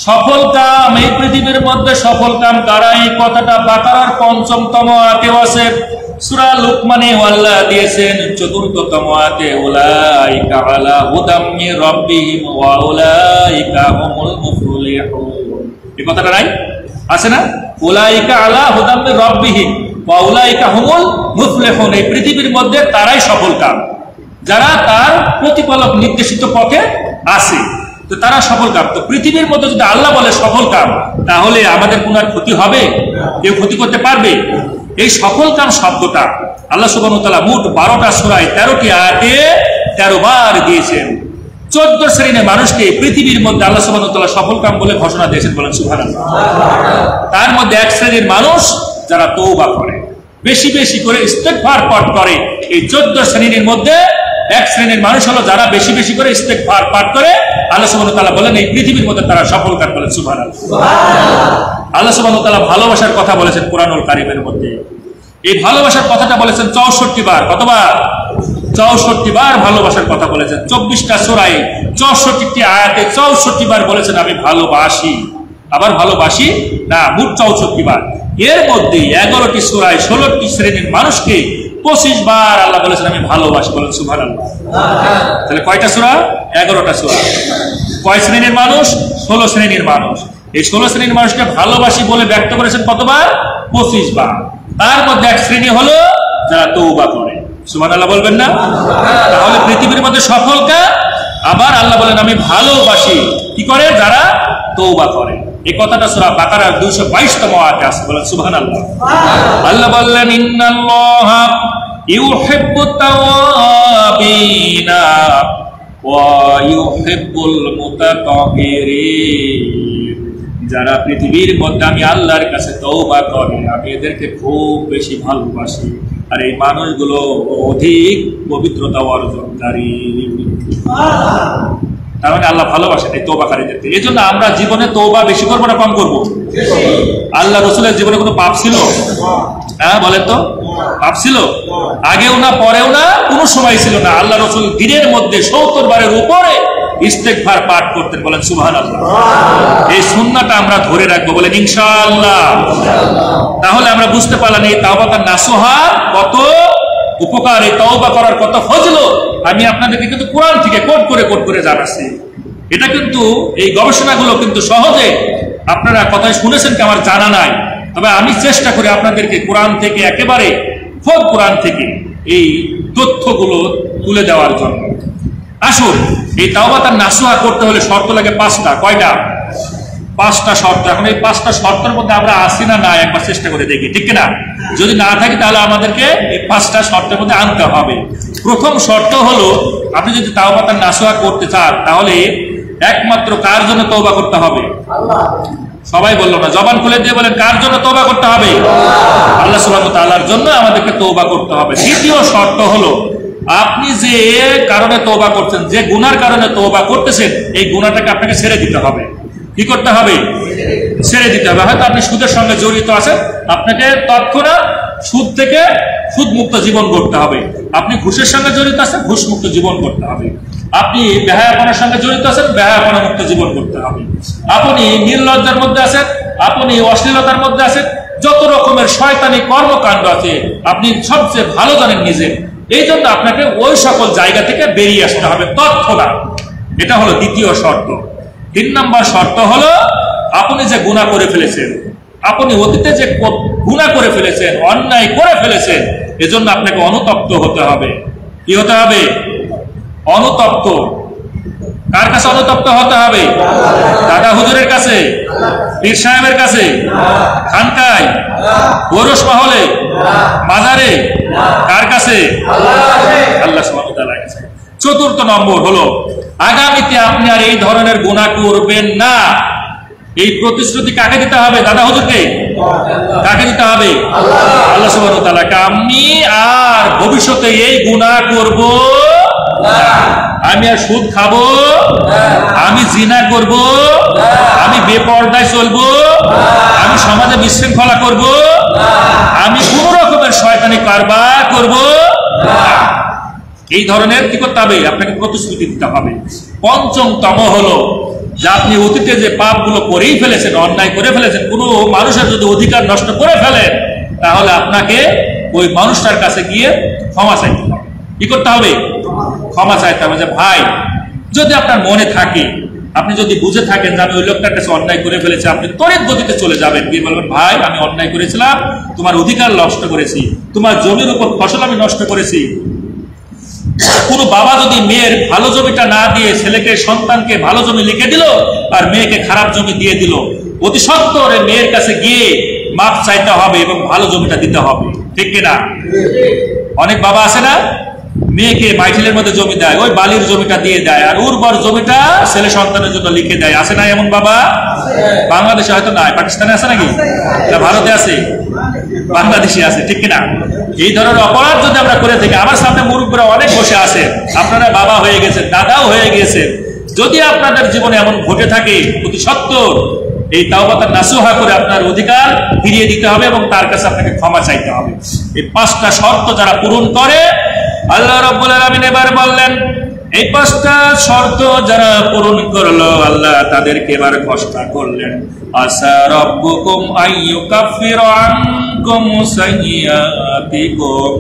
সফল কাম এই পৃথিবীর মধ্যে সফল কাম কারা? এই কথাটা বাকারার ৫মতম আয়াতেও আছে। সূরা লুকমানে আল্লাহ দিয়েছেন ৪তম আয়াতে, উলাইকা আলা হুদাম মির রাব্বিহিম ওয়া উলাইকা হুমুল মুফলিহুন। এই কথাটা নাই? আছে না? উলাইকা আলা হুদাম মির রাব্বিহিম ওয়া উলাইকা হুমুল মুফলিহুন। এই পৃথিবীর মধ্যে তারাই সফল কাম, যারা তার প্রতিপালক নির্দেশিত পথে আছে, তো তারা সফল কাম। তো পৃথিবীর মধ্যে যদি আল্লাহ বলে সফল কাম, তাহলে আমাদের কোন আর ক্ষতি হবে? কেউ ক্ষতি করতে পারবে? এই সফল কাম শব্দটা আল্লাহ সুবহানাহু ওয়া তাআলা মোট 12টা সূরায় 13টি আয়াতে 13 বার দিয়েছেন। 14 শ্রেণীর মানুষকে পৃথিবীর মধ্যে আল্লাহ সুবহানাহু ওয়া তাআলা সফল কাম বলে ঘোষণা দিয়েছেন, বলেন সুবহানাল্লাহ। তার মধ্যে এক শ্রেণীর মানুষ যারা তওবা করে, বেশি বেশি করে ইস্তেগফার পাঠ করে। এই 14 শ্রেণীর মধ্যে এক শ্রেণীর মানুষ হলো যারা বেশি বেশি করে ইস্তেগফার পাঠ করে। আল্লাহ সুবহানাহু ওয়া তাআলা বলেন এই পৃথিবীর মধ্যে তারা সফল কাম, বলেন সুবহানাল্লাহ। আল্লাহ সুবহানাহু ওয়া তাআলা ভালোবাসার কথা বলেছেন কুরআনুল কারীমের মধ্যে। এই ভালোবাসার কথাটা বলেছেন 64 বার। কতবার? 64 বার ভালোবাসার কথা বলেছেন। 24টা সূরায় 64টি আয়াতে 64 বার বলেছেন আমি ভালোবাসি। আবার ভালোবাসি না, মোট 64 বার। এর মধ্যে 11টি সূরায় 16টি শ্রেণীর মানুষকে 25 বার আল্লাহ বলেছেন আমি ভালোবাসি, বলেন সুবহানাল্লাহ। তাহলে কয়টা সূরা? 11টা সূরা। কয় শ্রেণীর মানুষ? 16 শ্রেণীর মানুষ। এই 16 শ্রেণীর মানুষকে ভালোবাসি বলে ব্যক্ত করেছেন কতবার? 25 বার। তার মধ্যে এক শ্রেণী হলো যারা তওবা করে। সুবহানাল্লাহ বলবেন না? তাহলে পৃথিবীর মধ্যে সফল কাজ। আবার আল্লাহ বলেন আমি ভালোবাসি কি করে? যারা তওবা করে। এই কথাটা সূরা বাকারার 222তম আয়াতে আছে, বলেন সুবহানাল্লাহ। আল্লাহ বললেন ইন্নাল্লাহা ইউহিব্বুত তাওয়াবিনা ওয়া ইউহিব্বুল মুতাতাহহিরিন। যারা পৃথিবীর মধ্যে আমি আল্লাহর কাছে তওবা করে, আমি এদেরকে খুব বেশি ভালোবাসি, আর এই মানুষগুলো অধিক পবিত্রতা অর্জনকারী। তার মানে আল্লাহ ভালোবাসেন এই তওবাকারীদেরকে। এই জন্য আমরা জীবনে তওবা বেশি করবো না কম করবো? আল্লাহ রাসূলের জীবনে কোনো পাপ ছিল? হ্যাঁ বলেন তো, পাপ ছিল? আগেও না পরেও না, কোনো সময় ছিল না। আল্লাহ রাসূল দিনের মধ্যে 70 বারের উপরে ইস্তেগফার পাঠ করতেন, বলেন সুবহানাল্লাহ। এই সুন্নাহটা আমরা ধরে রাখবো, বলেন ইনশাআল্লাহ। তাহলে আমরা বুঝতে পারলাম এই তাওবাতান নাসুহা কত উপকার, এই তওবা করার কত ফজিলত। আমি আপনাদেরকে কিন্তু কোরআন থেকে কোট করে জানাচ্ছি। এটা কিন্তু এই গবেষণাগুলো কিন্তু সহজে আপনারা কথায় শুনেছেন কি আমার জানা নাই। তবে আমি চেষ্টা করি আপনাদেরকে কোরআন থেকে একেবারে খোদ কোরআন থেকে এই তথ্যগুলো তুলে দেওয়ার জন্য। আসুন, এই তাওবাতান নাসুহা করতে হলে শর্ত লাগে 5টা। কয়টা? 5টা শর্ত। এখন এই 5টা শর্তের মধ্যে আমরা আসি না একবার চেষ্টা করে দেখি, ঠিক কিনা? যদি না থাকি তাহলে আমাদেরকে এই 5টা শর্তের মধ্যে আনতে হবে। প্রথম শর্ত হলো, আপনি যদি তাওবাতান নাসুহা করতে চান তাহলে একমাত্র কার জন্য তওবা করতে হবে? সবাই বললো না, জবান খুলে দিয়ে বলেন, কার জন্য তওবা করতে হবে? আল্লাহ সুবহানাহু ওয়া তাআলার জন্য আমাদেরকে তওবা করতে হবে। দ্বিতীয় শর্ত হলো, আপনি যে কারণে তওবা করছেন, যে গুনার কারণে তওবা করতেছেন, এই গুনাহটাকে আপনাকে ছেড়ে দিতে হবে। কি করতে হবে? ছেড়ে দিতে হবে। হয়তো আপনি সুদের সঙ্গে জড়িত আছেন, আপনাকে তৎক্ষণাৎ সুদ থেকে সুদ মুক্ত জীবন করতে হবে। আপনি ঘুষের সঙ্গে জড়িত আছেন, ঘুষ মুক্ত জীবন করতে হবে। আপনি বেহায়াপনার সঙ্গে জড়িত আছেন, বেহায়াপনা মুক্ত জীবন করতে হবে। আপনি নির্লজ্জার মধ্যে আছেন, আপনি অশ্লীলতার মধ্যে আছেন, যত রকমের শয়তানি কর্মকাণ্ড আছে আপনি সবচেয়ে ভালো জানেন নিজে। এই জন্য আপনাকে ওই সকল জায়গা থেকে বেরিয়ে আসতে হবে তৎক্ষণাৎ। এটা হলো দ্বিতীয় শর্ত। 3 নম্বর শর্ত হলো, আপনি যে গুনাহ করে ফেলেছেন, আপনি অতীতে যে গুনাহ করে ফেলেছেন, অন্যায় করে ফেলেছেন, এজন্য আপনাকে অনুতপ্ত হতে হবে। কি হতে হবে? অনুতপ্ত। কার কাছে অনুতপ্ত হতে হবে? দাদা হুজুরের কাছে, পীর সাহেবের কাছে, খানকায়, গোরস মহলে, মাজারে? কার কাছে? আল্লাহ সুবহানাহু ওয়া তাআলার কাছে। 4র্থ নম্বর হলো, আগামীতে আপনি আর এই ধরনের গুনাহ করবেন না। এই প্রতিশ্রুতি কাকে দিতে হবে? দাদা হুজুরকে? কাকে দিতে হবে? আল্লাহ সুবহানাহু ওয়া তাআলাকে। আমি আর ভবিষ্যতে এই গুনাহ করব না, আমি আর সুদ খাবো, আমি জিনা করব, আমি বেপরদায় চলবো, আমি সমাজে বিশৃঙ্খলা করব, আমি কোন রকমের শয়তানি কারবার করব। এই ধরনের কি করতে হবে? আপনাকে প্রতিশ্রুতি দিতে হবে। 5মতম হলো, যে আপনি অতীতে যে পাপগুলো করেই ফেলেছেন, অন্যায় করে ফেলেছেন, কোনো মানুষের যদি অধিকার নষ্ট করে ফেলেন, তাহলে আপনাকে ওই মানুষটার কাছে গিয়ে ক্ষমা চাইতে হবে। কি করতে হবে? ক্ষমা চাইতে হবে। যে ভাই, যদি আপনার মনে থাকে, আপনি যদি বুঝে থাকেন যে আমি ওই লোকটার কাছে অন্যায় করে ফেলেছি, আপনি তড়িৎ গতিতে চলে যাবেন, গিয়ে বলবেন, ভাই আমি অন্যায় করেছিলাম, তোমার অধিকার নষ্ট করেছি, তোমার জমির উপর ফসল আমি নষ্ট করেছি। কোনো বাবা যদি মেয়ের ভালো জমিটা না দিয়ে ছেলেকে, সন্তানকে ভালো জমি লিখে দিল আর মেয়েকে খারাপ জমি দিয়ে দিল, অতি সত্বর মেয়ের কাছে গিয়ে মাপ চাইতে হবে এবং ভালো জমিটা দিতে হবে, ঠিক কিনা? অনেক বাবা আছে না, মেয়েকে মাইথিলের মধ্যে জমি দেয়, ওই বালির জমিটা দিয়ে দেয়, আর উর্বর জমিটা ছেলে সন্তানের জন্য লিখে দেয়। আছে না এমন বাবা? বাংলাদেশে হয়তো নাই, পাকিস্তানে আছে নাকি? ভারতে আছে, বাংলাদেশে আছে, ঠিক কিনা? এই ধরনের অপরাধ যদি আমরা করে থাকি, আমার সামনে মুরব্বীরা অনেক বসে আছে, আপনারা বাবা হয়ে গেছেন, দাদাও হয়ে গেছেন, যদি আপনাদের জীবনে এমন ঘটে থাকে, অতি সত্বর এই তাওবাতান নাসুহা করে আপনার অধিকার ফিরিয়ে দিতে হবে এবং তার কাছে আপনাকে ক্ষমা চাইতে হবে। এই 5টা শর্ত যারা পূরণ করে, আল্লাহ রাব্বুল আলামিন এবার বললেন, এই 5টা শর্ত যারা পূরণ করলো, আল্লাহ তাদেরকে এবার ঘোষণা করলেন, আসা রাব্বুকুম আইয়ুকাফিরা আনকুম সাইয়্যাতিকুম।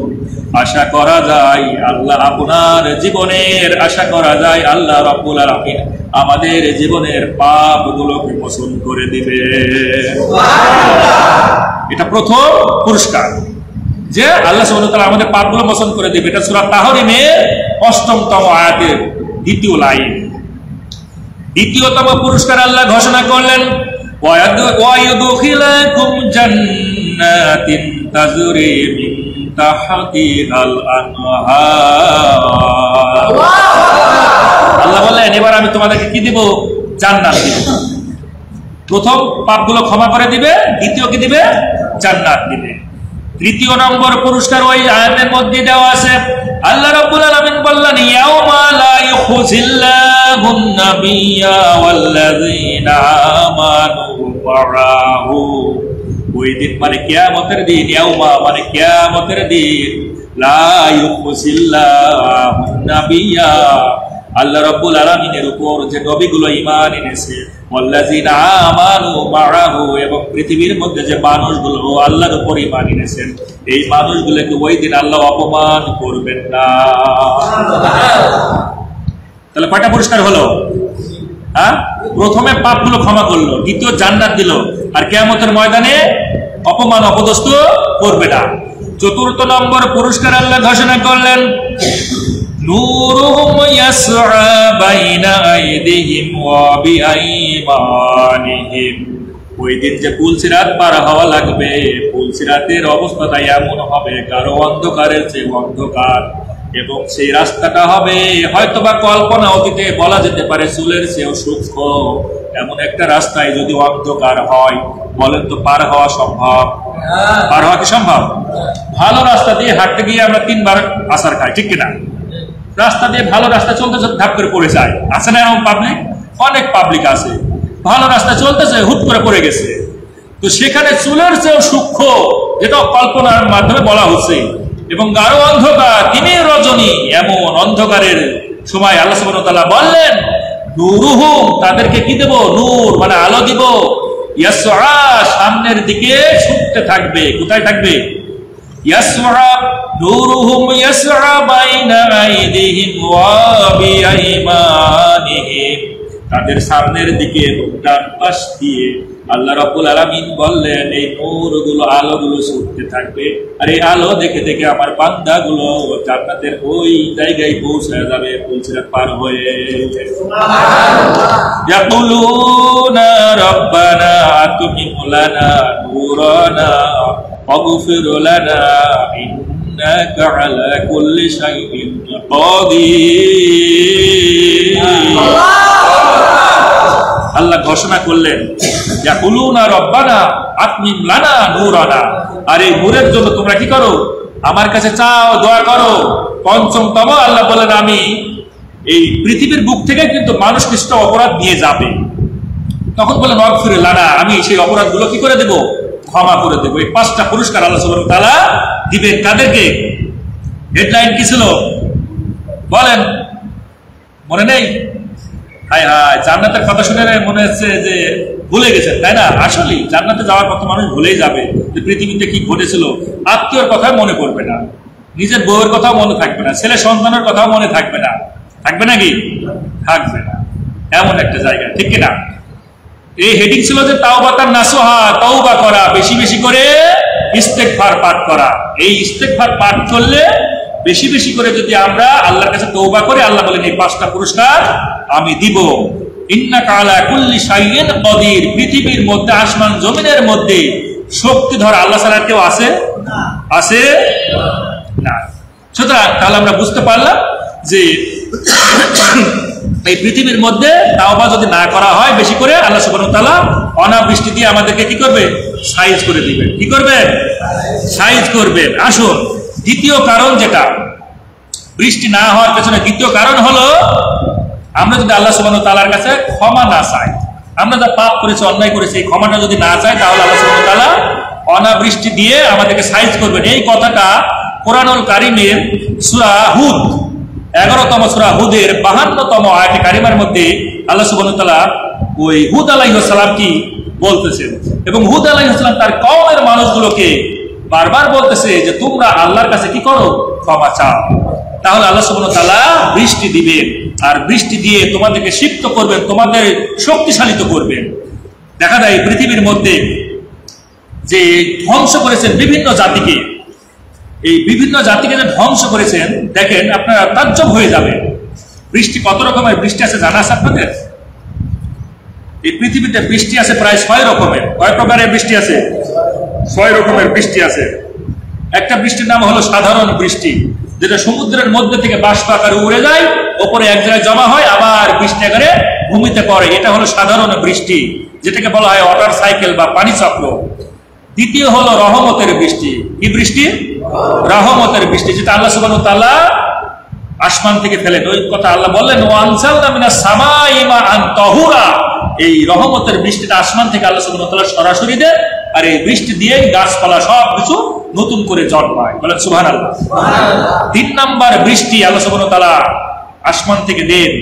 আশা করা যায় আল্লাহ আপনার জীবনের, আশা করা যায় আল্লাহ রাব্বুল আলামিন আমাদের জীবনের পাপগুলোকে মোচন করে দিবে। এটা প্রথম পুরস্কার, যে আল্লাহ সুবহানাহু ওয়া তাআলা আমাদের পাপগুলো মোচন করে দিবে। এটা সূরা তাহরিমের 8মতম আয়াতের 2য় লাইন। 2য়তম পুরস্কার আল্লাহ ঘোষণা করলেন, ওয়ায়ুদখিলাকুম জান্নাতিন তাজরি মিন তাহতিহাল আনহার। আল্লাহ বললেন, এবার আমি তোমাদেরকে কি দিব? জান্নাত দিব। প্রথম পাপগুলো ক্ষমা করে দিবে, দ্বিতীয় কি দিবে? জান্নাত দিবে। 3য় নম্বর পুরস্কার ওই আয়াতের মধ্যে দেওয়া আছে। আল্লাহ রাব্বুল আলামিন বললেন, ইয়াউমা লা ইউখজিল্লাহুন নাবিয়্যা ওয়াল্লাযীনা আমানু মা'আহু। ওই দিন মানে কিয়ামতের দিন, ইয়াউমা মানে কিয়ামতের দিন, লা ইউখজিল্লাহুন নাবিয়্যা, আল্লাহ রাব্বুল আলামিনের উপর যে নবীগুলো ঈমান এনেছে, ওয়াল্লাযীনা আমানু মা'আহু, এবং পৃথিবীর মধ্যে যে মানুষগুলো আল্লাহর উপর ঈমান এনেছেন, এই মানুষগুলোকে ওই দিন আল্লাহ অপমান করবেন না। তাহলে কয়টা পুরস্কার হলো? প্রথমে পাপগুলো ক্ষমা করলো, দ্বিতীয় জান্নাত দিল, আর কিয়ামতের ময়দানে অপমান অপদস্থ করবে না। চতুর্থ নম্বর পুরস্কার আল্লাহ ঘোষণা করলেন, নূরুহুম ইয়াসআ বাইনা আইদিহিম ওয়া বিআইমানিহিম। ওই দিন যে পুলসিরাত পার হওয়া লাগবে, পুলসিরাতের অবস্থাটা এমন হবে গাঢ় অন্ধকারের চেয়ে অন্ধকার, এবং সেই রাস্তাটা হবে হয়তোবা কল্পনা অতীতে বলা যেতে পারে চুলের চেয়েও সূক্ষ্ম। এমন একটা রাস্তায় যদি অন্ধকার হয়, বলেন তো পার হওয়া সম্ভব? পার হওয়া কি সম্ভব? ভালো রাস্তা দিয়ে হাঁটতে গিয়ে আমরা 3 বার আছাড় খাই, ঠিক কিনা? রাস্তা দিয়ে ভালো রাস্তা চলতেছে, ধাপ করে পড়ে যায়, আছে না এরকম পাবলিক? অনেক পাবলিক আছে, ভালো রাস্তা চলতেছে, হুট করে পড়ে গেছে। তো সেখানে চুলের চেয়েও সূক্ষ্ম, যেটা কল্পনার মাধ্যমে বলা হচ্ছে, এবং গাঢ় অন্ধকার, দিনের রজনী, এমন অন্ধকারের সময় আল্লাহ সুবহানাহু ওয়া তাআলা বললেন, নূরুহুম, তাদেরকে কি দেব? নূর মানে আলো দিব। ইয়াসআ, সামনের দিকে ছুটতে থাকবে। কোথায় থাকবে? ইয়াসআ, নূরুহুম ইয়াসআ বাইনা আইদিহিম ওয়া বিআইমানিহিম। তাদের সামনের দিকে ডান পাশ দিয়ে আল্লাহ রাব্বুল আলামিন বললেন, এই নূরগুলো, আলোগুলো ছুটতে থাকবে, আর এই আলো দেখে দেখে আমার বান্দাগুলো জান্নাতের ওই জায়গায় পৌঁছে যাবে, পুলসিরাত পার হয়ে। ইয়াকুলুনা রাব্বানা আতমিম লানা নূরানা ওয়াগফির লানা ইন্নাকা আলা কুল্লি শাইইন কাদির। আল্লাহ ঘোষণা করলেন, ইয়াকুলুনা রাব্বানা আতমিম লানা নূরানা, আর এই নূরের জন্য তোমরা কি করো? আমার কাছে চাও, দোয়া করো। পঞ্চমতম আল্লাহ বলেন, আমি এই পৃথিবীর বুক থেকে কিন্তু মানুষ কৃষ্ট অপরাধ নিয়ে যাবে। তখন বলেন ওয়াগফির লানা, আমি সেই অপরাধগুলো কি করে দেব? ক্ষমা করে দেব। এই 5টা পুরস্কার আল্লাহ সুবহানাহু ওয়া তাআলা দিবেন কাদেরকে? হেডলাইন কি ছিল বলেন, মনে নেই? হায় হায়, জান্নাতের কথা শুনে মনে হচ্ছে যে ভুলে গেছেন, তাই না? আসলে জান্নাতে যাওয়ার কথা মানুষ ভুলেই যাবে, যে পৃথিবীতে কি ঘটেছিল। আত্মীয়র কথা মনে পড়বে না, নিজের বউয়ের কথাও মনে থাকবে না, ছেলে সন্তানের কথাও মনে থাকবে না। থাকবে নাকি? থাকবে না। এমন একটা জায়গা, ঠিক কিনা? এই হেডিং ছিল যে তাওবাতান নাসুহা, তওবা করা, বেশি বেশি করে ইস্তেগফার পাঠ করা। এই ইস্তেগফার পাঠ করলে, বেশি বেশি করে যদি আমরা আল্লাহর কাছে তওবা করি, আল্লাহ বলেন এই 5টা পুরস্কার আমি দিব। ইন্নাকা আলা কুল্লি শাইইন কাদির, পৃথিবীর মধ্যে, আসমান জমিনের মধ্যে শক্তিধর আল্লাহ ছাড়া কেউ আছে? আছে না। সুতরাং তাহলে আমরা বুঝতে পারলাম যে এই পৃথিবীর মধ্যে তাওবা যদি না করা হয় বেশি করে, আল্লাহ সুবহানাহু ওয়া তাআলা অনাবৃষ্টি দিয়ে আমাদেরকে কি করবে? সাইজ করে দিবেন। কি করবে? সাইজ করবেন। আসুন, দ্বিতীয় কারণ যেটা বৃষ্টি না হওয়ার পেছনে, দ্বিতীয় কারণ হলো আমরা যদি আল্লাহ সুবহানাহু ওয়া তাআলার কাছে ক্ষমা না চাই, আমরা যা পাপ করেছি, অন্যায় করেছি, এই ক্ষমাটা যদি না চাই, তাহলে আল্লাহ সুবহানাহু ওয়া তাআলা অনাবৃষ্টি দিয়ে আমাদেরকে সাইজ করবেন। এই কথাটা কোরআনুল কারীমের সূরা হুদ, 11তম সূরা হুদের 52তম আয়াতে কারিমার মধ্যে আল্লাহ সুবহানাহু ওয়া তাআলা ওই হুদ আলাইহিস সালাম কি বলতেছেন, এবং হুদ আলাইহিস সালাম তার কওমের মানুষগুলোকে বারবার বলতেছে যে তোমরা আল্লাহর কাছে কি করো? ক্ষমা চাও। তাহলে আল্লাহ সুবহানাহু ওয়া তাআলা বৃষ্টি দিবেন, আর বৃষ্টি দিয়ে তোমাদেরকে সিক্ত করবেন, তোমাদের শক্তিশালিত করবেন। দেখা যায় পৃথিবীর মধ্যে যে ধ্বংস করেছেন বিভিন্ন জাতিকে, এই বিভিন্ন জাতিকে যে ধ্বংস করেছেন, দেখেন আপনারা তাজ্জব হয়ে যাবেন। বৃষ্টি কত রকমের বৃষ্টি আছে জানা আছে আপনাদের? এই পৃথিবীতে বৃষ্টি আছে প্রায় 6 রকমের। কয় প্রকারের বৃষ্টি আছে? 6 রকমের বৃষ্টি আছে। একটা বৃষ্টির নাম হলো সাধারণ বৃষ্টি, যেটা সমুদ্রের মধ্যে থেকে বাষ্প আকারে উড়ে যায়, ওপরে এক জায়গায় জমা হয়, আবার বৃষ্টি আকারে ভূমিতে পড়ে। এটা হলো সাধারণ বৃষ্টি, যেটাকে বলা হয় ওয়াটার সাইকেল বা পানি চক্র। দ্বিতীয় হলো রহমতের বৃষ্টি। কি বৃষ্টি? রহমতের বৃষ্টি, যেটা আল্লাহ সুবহানাহু ওয়া তাআলা আসমান থেকে ফেলেন। ওই কথা আল্লাহ বললেন, ওয়া আনজালনা মিনাস সামাই মাআন তাহুরা। এই রহমতের বৃষ্টিটা আসমান থেকে আল্লাহ সুবহানাহু ওয়া তাআলা সরাসরি দেন, আর এই বৃষ্টি দিয়ে গাছপালা সবকিছু নতুন করে জন্মায়। বলেন সুবহানাল্লাহ। 3 নাম্বার বৃষ্টি আল্লাহ সুবহানাহু ওয়া তাআলা আসমান থেকে দেন,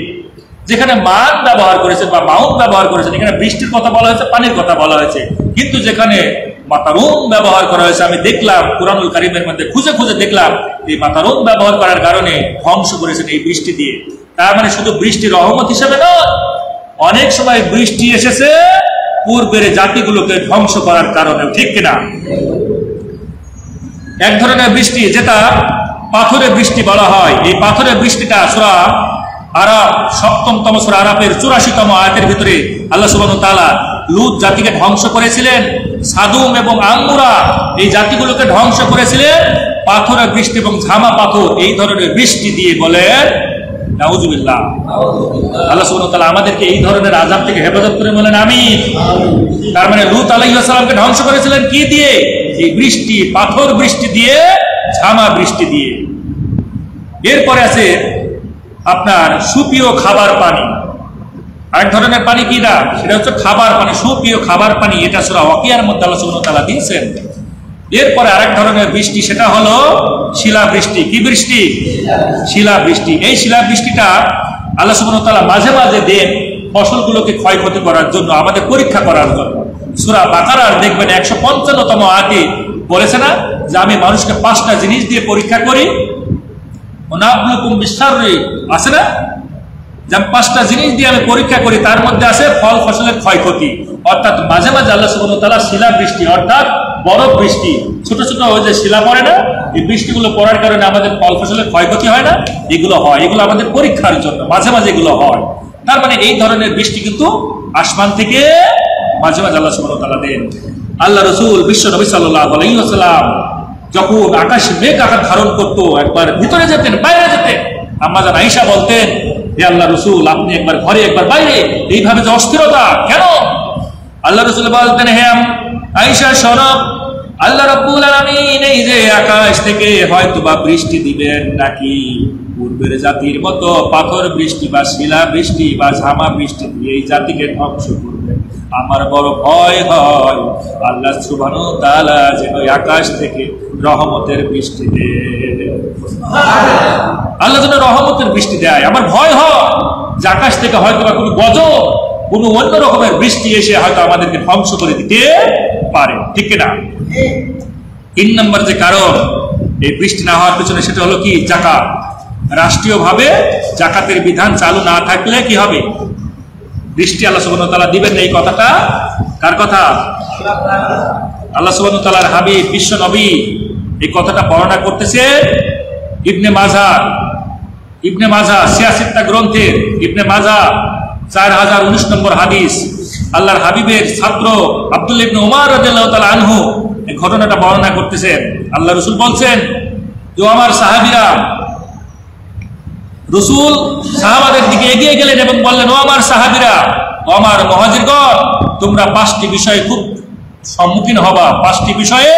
যেখানে মান ব্যবহার করেছেন বা মাউন ব্যবহার করেছেন। এখানে বৃষ্টির কথা বলা হয়েছে, পানির কথা বলা হয়েছে, কিন্তু যেখানে মাতারুন ব্যবহার করা হয়েছে, আমি দেখলাম কুরআনুল কারীমের মধ্যে খুঁজে খুঁজে দেখলাম এই মাতারুন ব্যবহার করার কারণে ধ্বংস করেছেন এই বৃষ্টি দিয়ে। তার মানে শুধু বৃষ্টি রহমত হিসেবে নয়, অনেক সময় বৃষ্টি এসেছে পূর্বের জাতিগুলোকে ধ্বংস করার কারণে, ঠিক কিনা? এক ধরনের বৃষ্টি যেটা পাথরের বৃষ্টি বলা হয়। এই পাথরের বৃষ্টিটা সূরা আরাফ ৭ম সূরা আরাফের ৮৪তম আয়াতের ভিতরে আল্লাহ সুবহানাহু ওয়া তাআলা লূত জাতিকে ধ্বংস করেছিলেন, সাদুম এবং আম্মুরা এই জাতিগুলোকে ধ্বংস করেছিলেন পাথরের বৃষ্টি এবং ঝামা পাথর এই ধরনের বৃষ্টি দিয়ে। বলেন নাউযুবিল্লাহ। আল্লাহ সুবহানাহু ওয়া তাআলা আমাদেরকে এই ধরনের আযাব থেকে হেফাজত করে বলেন আমিন। তার মানে লূত আলাইহিস সালামকে ধ্বংস করেছিলেন কি দিয়ে? এই বৃষ্টি, পাথর বৃষ্টি দিয়ে, ঝামা বৃষ্টি দিয়ে। এরপরে আছে আপনার সুপ্রিয় খাবার পানি। আরেক ধরনের পানি কি না, সেটা হচ্ছে খাবার পানি, সুপ্রিয় খাবার পানি। এটা সূরা ওয়াকিয়ার মধ্যে আল্লাহ সুবহানাহু ওয়া তাআলা দিয়েছেন। এরপরে আরেক ধরনের বৃষ্টি, সেটা হলো শিলা বৃষ্টি। কি বৃষ্টি? শিলা বৃষ্টি। এই শিলা বৃষ্টিটা আল্লাহ সুবহানাহু ওয়া তাআলা মাঝে মাঝে দেন ফসলগুলোকে ক্ষয়ক্ষতি করার জন্য, আমাদের পরীক্ষা করার জন্য। সূরা বাকারার দেখবেন ১৫৫তম আয়াতে বলেছে না যে আমি মানুষকে 5টা জিনিস দিয়ে পরীক্ষা করি। ওনাবলুকুম বিশাররি, আছে না যে 5টা জিনিস দিয়ে আমি পরীক্ষা করি, তার মধ্যে আছে ফল ফসলের ক্ষয়ক্ষতি। অর্থাৎ মাঝে মাঝে আল্লাহ সুবহানাহু ওয়া তাআলা শিলা বৃষ্টি অর্থাৎ বরফ বৃষ্টি, ছোট ছোট ওই যে শিলা পড়ে না, এই বৃষ্টিগুলো পড়ার কারণে আমাদের ফল ফসলের ক্ষয়ক্ষতি হয় না, এগুলো হয়। এগুলো আমাদের পরীক্ষার জন্য মাঝে মাঝে এগুলো হয়। তার মানে এই ধরনের বৃষ্টি কিন্তু আসমান থেকে মাঝে মাঝে আল্লাহ সুবহানাহু ওয়া তাআলা দেন। আল্লাহ রাসূল বিশ্ব নবী সাল্লাল্লাহু আলাইহি ওয়াসাল্লাম যখন আকাশে মেঘ আকার ধারণ করতো, একবার ভিতরে যেতেন, বাইরে যেতেন, আম্মা জান আয়েশা বলতেন, হে আল্লাহ রাসূল, আপনি একবার ঘরে একবার বাইরে, এইভাবে যে অস্থিরতা কেন? আল্লাহ রাসূল বলতেন, হে আয়েশা শোনো, আল্লাহ রাব্বুল আলামিন এই যে আকাশ থেকে হয়তোবা বৃষ্টি দিবেন নাকি পূর্বের জাতির মতো পাথর বৃষ্টি বা শিলা বৃষ্টি বা ঝামা বৃষ্টি দিয়ে এই জাতিকে ধ্বংস করবেন। আমার বড় ভয় হয় আল্লাহ সুবহানাহু ওয়া তাআলা যেন আকাশ থেকে রহমতের বৃষ্টি দেয়। আল্লাহ যেন রহমতের বৃষ্টি দেয়। আমার ভয় হয় যে আকাশ থেকে হয়তো বা কোনো গজব, কোনো অন্য রকমের বৃষ্টি এসে হয়তো আমাদেরকে ধ্বংস করে দিতে পারে। ঠিক কিনা? 3 নম্বর যে কারণ এই বৃষ্টি না হওয়ার পেছনে, সেটা হলো কি? যাকাত। রাষ্ট্রীয়ভাবে যাকাতের বিধান চালু না থাকলে কি হবে? বৃষ্টি আল্লাহ সুবহানাহু ওয়া তাআলা দিবেন না। এই কথাটা কার কথা? আল্লাহ সুবহানাহু ওয়া তাআলার হাবিব বিশ্ব নবী এই কথাটা বর্ণনা করতেছে ইবনে মাজাহ 86টা গ্রন্থের ইবনে মাজাহ 4019 নম্বর হাদিস। আল্লাহর হাবিবের ছাত্র আব্দুল্লাহ ইবনে উমর রাদিয়াল্লাহু তাআলা আনহু এই ঘটনাটা বর্ণনা করতেছেন। আল্লাহ রাসূল বলছেন যে আমার সাহাবীরা, রাসূল সাহাবাদের দিকে এগিয়ে গেলেন এবং বললেন, ও আমার সাহাবীরা, ও আমার মুহাজিরগণ, তোমরা 5টি বিষয়ে খুব সম্মুখীন হবা, 5টি বিষয়ে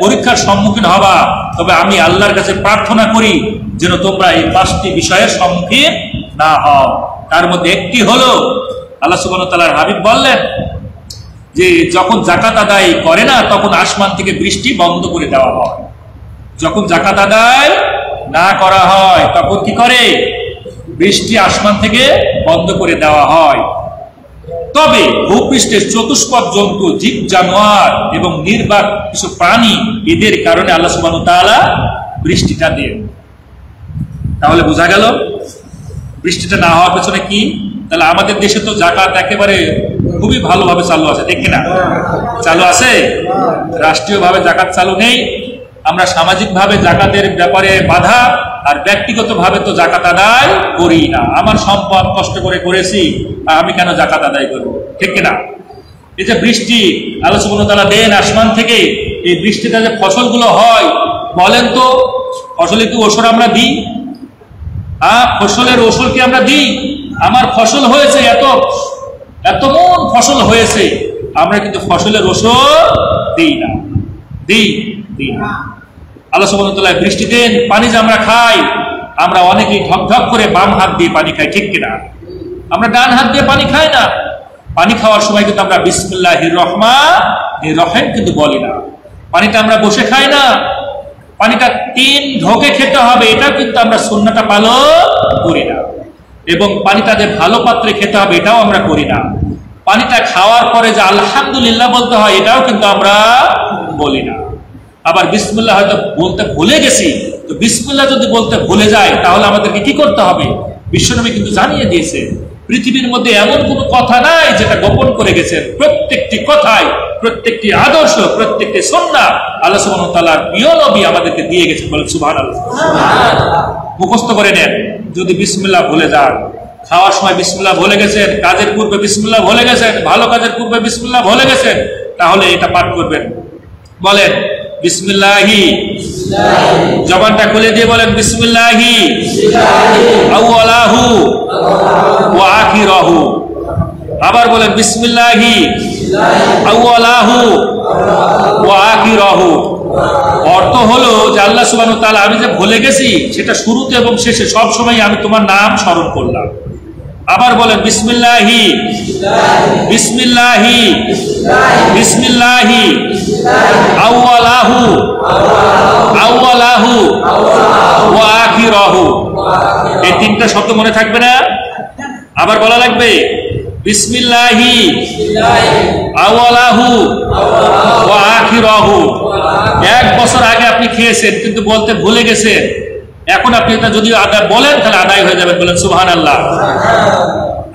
পরীক্ষার সম্মুখীন হবা। তবে আমি আল্লাহর কাছে প্রার্থনা করি যেন তোমরা এই 5টি বিষয়ের সম্মুখীন না হও। তার মধ্যে একটি হলো, আল্লাহ সুবহানাহু ওয়া তাআলার হাবিব বললেন যে যখন যাকাত আদায় করে না, তখন আসমান থেকে বৃষ্টি বন্ধ করে দেওয়া হয়। যখন যাকাত আদায় না করা হয়, তখন কি করে? বৃষ্টি আসমান থেকে বন্ধ করে দেওয়া হয়। তবে ভূপৃষ্ঠের চতুষ্পদ জন্তু, জীব জানোয়ার এবং নির্বাক কিছু প্রাণী, এদের কারণে আল্লাহ সুবহানাহু ওয়া তাআলা বৃষ্টিটা দেন। তাহলে বোঝা গেল বৃষ্টিটা না হওয়ার পেছনে কি? তাহলে আমাদের দেশে তো যাকাত একেবারে খুবই ভালোভাবে চালু আছে, ঠিক কিনা? চালু আছে। রাষ্ট্রীয়ভাবে যাকাত চালু নেই। আমরা সামাজিকভাবে যাকাতের ব্যাপারে বাধা, আর ব্যক্তিগতভাবে তো যাকাত আদায় করি না। আমার সম্পদ কষ্ট করে করেছি, আর আমি কেন যাকাত আদায় করব? ঠিক কিনা? এই যে বৃষ্টি আল্লাহ সুবহানাহু ওয়া তাআলা দেন আসমান থেকে, এই বৃষ্টিতে যে ফসলগুলো হয়, বলেন তো ফসলে কি ওষুধ আমরা দিই? ফসলের ওষুধ কি আমরা দিই? আমার ফসল হয়েছে এত মন ফসল হয়েছে, আমরা কিন্তু ফসলের ওষুধ দিই না। দিই না। আল্লাহ সুবহানাহু ওয়া তাআলা বৃষ্টি দেন, পানি যে আমরা খাই, আমরা অনেকেই ঢক করে বাম হাত দিয়ে পানি খাই, ঠিক কিনা? আমরা ডান হাত দিয়ে পানি খাই না। পানি খাওয়ার সময় কিন্তু আমরা বিসমিল্লাহির রহমানির রহিম কিন্তু বলি না। পানিটা আমরা বসে খাই না, পানিটা 3 ঢোকে খেতে হবে, এটা কিন্তু আমরা সুন্নাহটা পালন করি না। এবং পানিটা যে ভালো পাত্রে খেতে হবে, এটাও আমরা করি না। পানিটা খাওয়ার পরে যে আলহামদুলিল্লাহ বলতে হয়, এটাও কিন্তু আমরা বলি না। আবার বিসমিল্লাহ হয়তো বলতে ভুলে গেছি, তো বিসমিল্লাহ যদি বলতে ভুলে যায়, তাহলে আমাদেরকে কি করতে হবে? বিশ্বনবী কিন্তু জানিয়ে দিয়েছে পৃথিবীর মধ্যে এমন কোনো কথা নাই যেটা গোপন করে গেছেন। প্রত্যেকটি কথাই, প্রত্যেকটি আদর্শ, প্রত্যেকটি সুন্নাহ আল্লাহ সুবহানাহু ওয়া তাআলার প্রিয় নবী আমাদেরকে দিয়ে গেছেন। বলেন সুবহানাল্লাহ। মুখস্থ করে নেন। যদি বিসমিল্লাহ ভুলে যান, খাওয়ার সময় বিসমিল্লাহ ভুলে গেছেন, কাজের পূর্বে বিসমিল্লাহ ভুলে গেছেন, ভালো কাজের পূর্বে বিসমিল্লাহ ভুলে গেছেন, তাহলে এটা পাঠ করবেন। বলেন বিসমিল্লাহি, জবানটা খুলে দিয়ে বলেন বিসমিল্লাহি আউয়ালাহু ওয়া আখিরাহু। আবার বলেন বিসমিল্লাহি আউয়ালাহু ওয়া আখিরাহু। অর্থ হলো যে আল্লাহ সুবহানাহু ওয়া তাআলা, আমি যে ভুলে গেছি সেটা শুরুতে এবং শেষে সব সময় আমি তোমার নাম স্মরণ করলাম। আবার বলেন বিসমিল্লাহি বিসমিল্লাহি বিসমিল্লাহি আউয়ালাহু আউয়ালাহু ওয়া আখিরাহু। এই তিনটা শব্দ মনে থাকবে না? আবার বলা লাগবে বিসমিল্লাহি আউয়ালাহু ওয়া আখিরাহু। 1 বছর আগে আপনি খেয়েছেন কিন্তু বলতে ভুলে গেছেন, এখন আপনি এটা যদি আদায় বলেন তাহলে আদায় হয়ে যাবে। বলেন সুবহানাল্লাহ।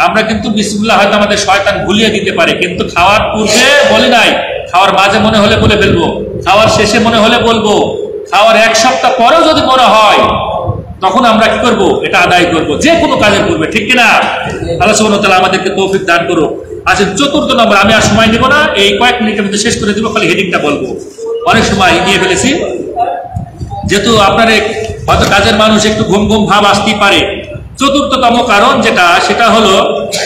আমরা কিন্তু বিসমিল্লাহ হয়তো আমাদের শয়তান ভুলিয়ে দিতে পারে, কিন্তু খাওয়ার পূর্বে বলি নাই, খাওয়ার মাঝে মনে হলে বলে ফেলবো, খাওয়ার শেষে মনে হলে বলবো, খাওয়ার 1 সপ্তাহ পরেও যদি মনে হয় তখন আমরা কি করব? এটা আদায় করব, যে কোনো কাজের পূর্বে। ঠিক কিনা? আল্লাহ সুবহানাহু ওয়া তাআলা আমাদেরকে তৌফিক দান করুক। আচ্ছা, 4র্থ নম্বর, আমি আর সময় নেব না, এই কয়েক মিনিটের মধ্যে শেষ করে দিব, খালি হেডিংটা বলবো, অনেক সময় নিয়ে ফেলেছি। যেহেতু আপনার হয়তো কাজের মানুষ একটু ঘুম ঘুম ভাব আসতেই পারে। 4র্থতম কারণ যেটা, সেটা হলো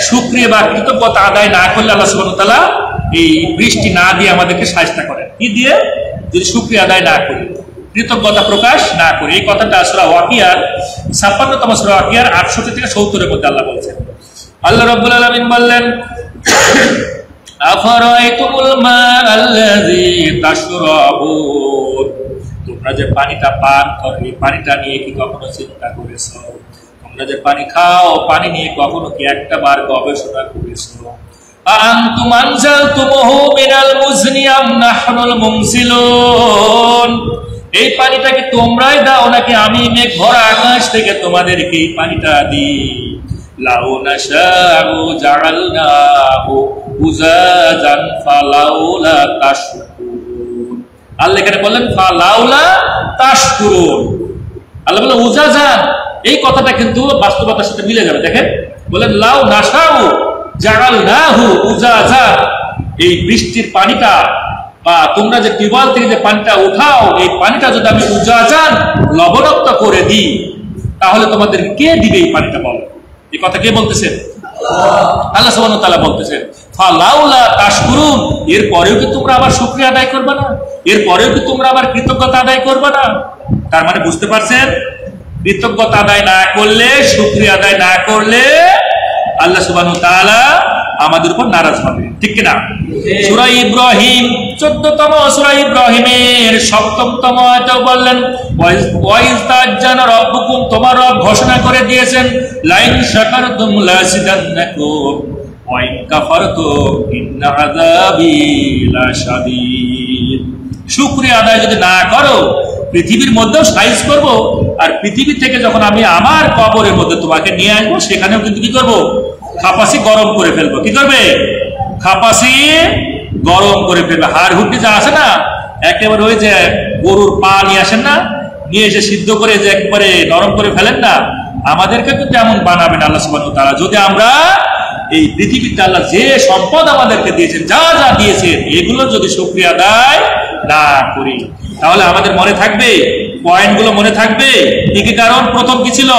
শুকরিয়া বা কৃতজ্ঞতা আদায় না করলে আল্লাহ সুবহানাহু ওয়া তাআলা এই বৃষ্টি না দিয়ে আমাদেরকে সাহায্য করেন। কি দিয়ে? যদি শুকরিয়া আদায় না করি, কৃতজ্ঞতা প্রকাশ না করি। এই কথাটা সূরা ওয়াকিয়ার 56তম সূরা ওয়াকিয়ার 68 থেকে 70-এর মধ্যে আল্লাহ বলছেন। আল্লাহ রাব্বুল আলামিন বললেন, আফারাইতুমুল মাআল্লাযী তাশরাবুন, তোমরা যে পানিটা পান করো, এই পানিটা নিয়ে কি কখনো চিন্তা করেছো? তোমরা যে পানি খাও, পানি নিয়ে কখনো কি একটা বার গবেষণা করেছো? আনতুম আনজালতুমুহু মিনাল মুজনি আম নাহনুল মুনজিলুন, এই পানিটা কি তোমরাই দাও নাকি আমি মেঘ ভরা আকাশ থেকে তোমাদেরকে এই পানিটা দিই? লাউ নাশাউ জাআলনাহু উজাজান ফালাউলা তাশকুরুন। আল্লাহ এখানে বললেন ফালাউলা তাশকুরুন। আল্লাহ বললেন উজাজান, এই কথাটা কিন্তু বাস্তবতার সাথে মিলে যাবে। দেখেন, বলেন লাউ নাশাউ জাআলনাহু উজাজান, এই বৃষ্টির পানিটা বা তোমরা যে টিউবওয়েল থেকে যে পানিটা উঠাও, এই পানিটা যদি আমি উজাজান লবণাক্ত করে দিই, তাহলে তোমাদের কে দিবে এই পানিটা? বলো, এই কথা কে বলতেছেন? আল্লাহ সুবহানাহু ওয়া তাআলা বলতেছেন ফালাউলা তাশকুরুন, এরপরেও কি তোমরা আবার শুকরিয়া আদায় করবে না? এরপরেও কি তোমরা আবার কৃতজ্ঞতা আদায় করবে না? তার মানে বুঝতে পারছেন, কৃতজ্ঞতা আদায় না করলে, শুকরিয়া আদায় না করলে আল্লাহ সুবহানাহু ওয়া তাআলা আমাদের উপর নারাজ হবে। ঠিক কিনা? সূরা ইব্রাহিম 14তম সূরা ইব্রাহিমের 7তম আয়াতে বললেন, ওয়াইজ তাজ্জানা রাব্বুকুম, তোমার রব ঘোষণা করে দিয়েছেন, লাইন শাকারতুম লাযিদান্নাকুম ওয়া ইন কাফারতুম ইন্না আযাবি লাশাদীদ। শুকরিয়া আদায় যদি না করো, পৃথিবীর মধ্যেও সাইজ করব, আর পৃথিবী থেকে যখন আমি আমার কবরের মধ্যে তোমাকে নিয়ে আসবো, সেখানেও কিন্তু কি করব? খাপাসি গরম করে ফেলবো। কি করবে? খাপাসি গরম করে ফেলবে। হাড় হুড্ডি যা আছে না, একেবারে ওই যে গরুর পা নিয়ে আসেন না, নিয়ে এসে সিদ্ধ করে যে একবারে নরম করে ফেলেন না, আমাদেরকে কিন্তু এমন বানাবেন আল্লাহ সুবহানাহু ওয়া তাআলা। যদি আমরা এই পৃথিবীতে আল্লাহ যে সম্পদ আমাদেরকে দিয়েছেন, যা যা দিয়েছেন, এগুলো যদি শুকরিয়া আদায় না করি, তাহলে আমাদের মনে থাকবে, পয়েন্টগুলো মনে থাকবে। কি কি কারণ? প্রথম কি ছিল?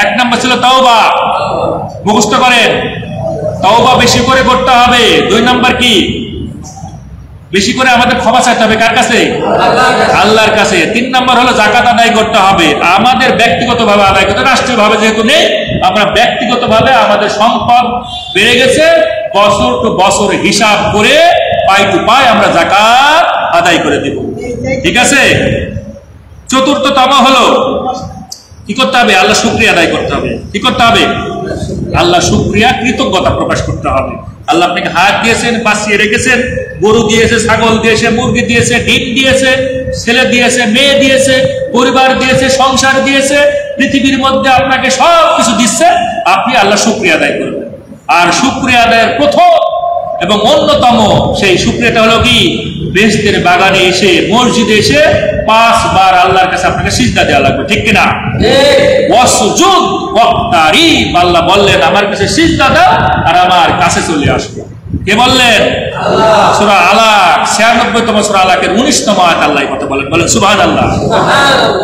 1 নম্বর ছিল তওবা। মুখস্থ করেন, তওবা বেশি করে করতে হবে। 2 নম্বর কি? বেশি করে আমাদের ক্ষমা চাইতে হবে। কার কাছে? আল্লাহর কাছে। 3 নম্বর হলো যাকাত আদায় করতে হবে, আমাদের ব্যক্তিগতভাবে আদায় করতে, রাষ্ট্রীয়ভাবে যেহেতু নেই, আমরা ব্যক্তিগতভাবে আমাদের সম্পদ বেড়ে গেছে, বছর টু বছর হিসাব করে পাই টু পাই আমরা যাকাত আদায় করে দেব। ঠিক আছে? 4র্থতম হলো কি করতে হবে? আল্লাহ শুকরিয়া আদায় করতে হবে। কি করতে হবে? আল্লাহ শুকরিয়া, কৃতজ্ঞতা প্রকাশ করতে হবে। আল্লাহ আপনাকে হাত দিয়েছেন, বাঁচিয়ে রেখেছেন, গরু দিয়েছে, ছাগল দিয়েছে, মুরগি দিয়েছে, ডিম দিয়েছে, ছেলে দিয়েছে, মেয়ে দিয়েছে, পরিবার দিয়েছে, সংসার দিয়েছে, পৃথিবীর মধ্যে আপনাকে সব কিছু দিচ্ছে, আপনি আল্লাহ শুকরিয়া আদায় করবেন। আর শুকরিয়া আদায়ের প্রথম এবং অন্যতম সেই শুকরিয়াটা হলো কি, বেহেশতের বাগানে এসে, মসজিদে এসে 5 বার আল্লাহর কাছে আপনাকে সিজদা দেওয়া লাগবে, ঠিক কিনা? ওয়াসজুদ ওয়াক্তারিব, আল্লাহ বললেন আমার কাছে সিজদা দাও আর আমার কাছে চলে আসবে। কে বললেন? আল্লাহ। সূরা আলাক 96তম সূরা আলাকের 19তম আয়াত আল্লাহ কথা বলেন, বলেন সুবহানাল্লাহ।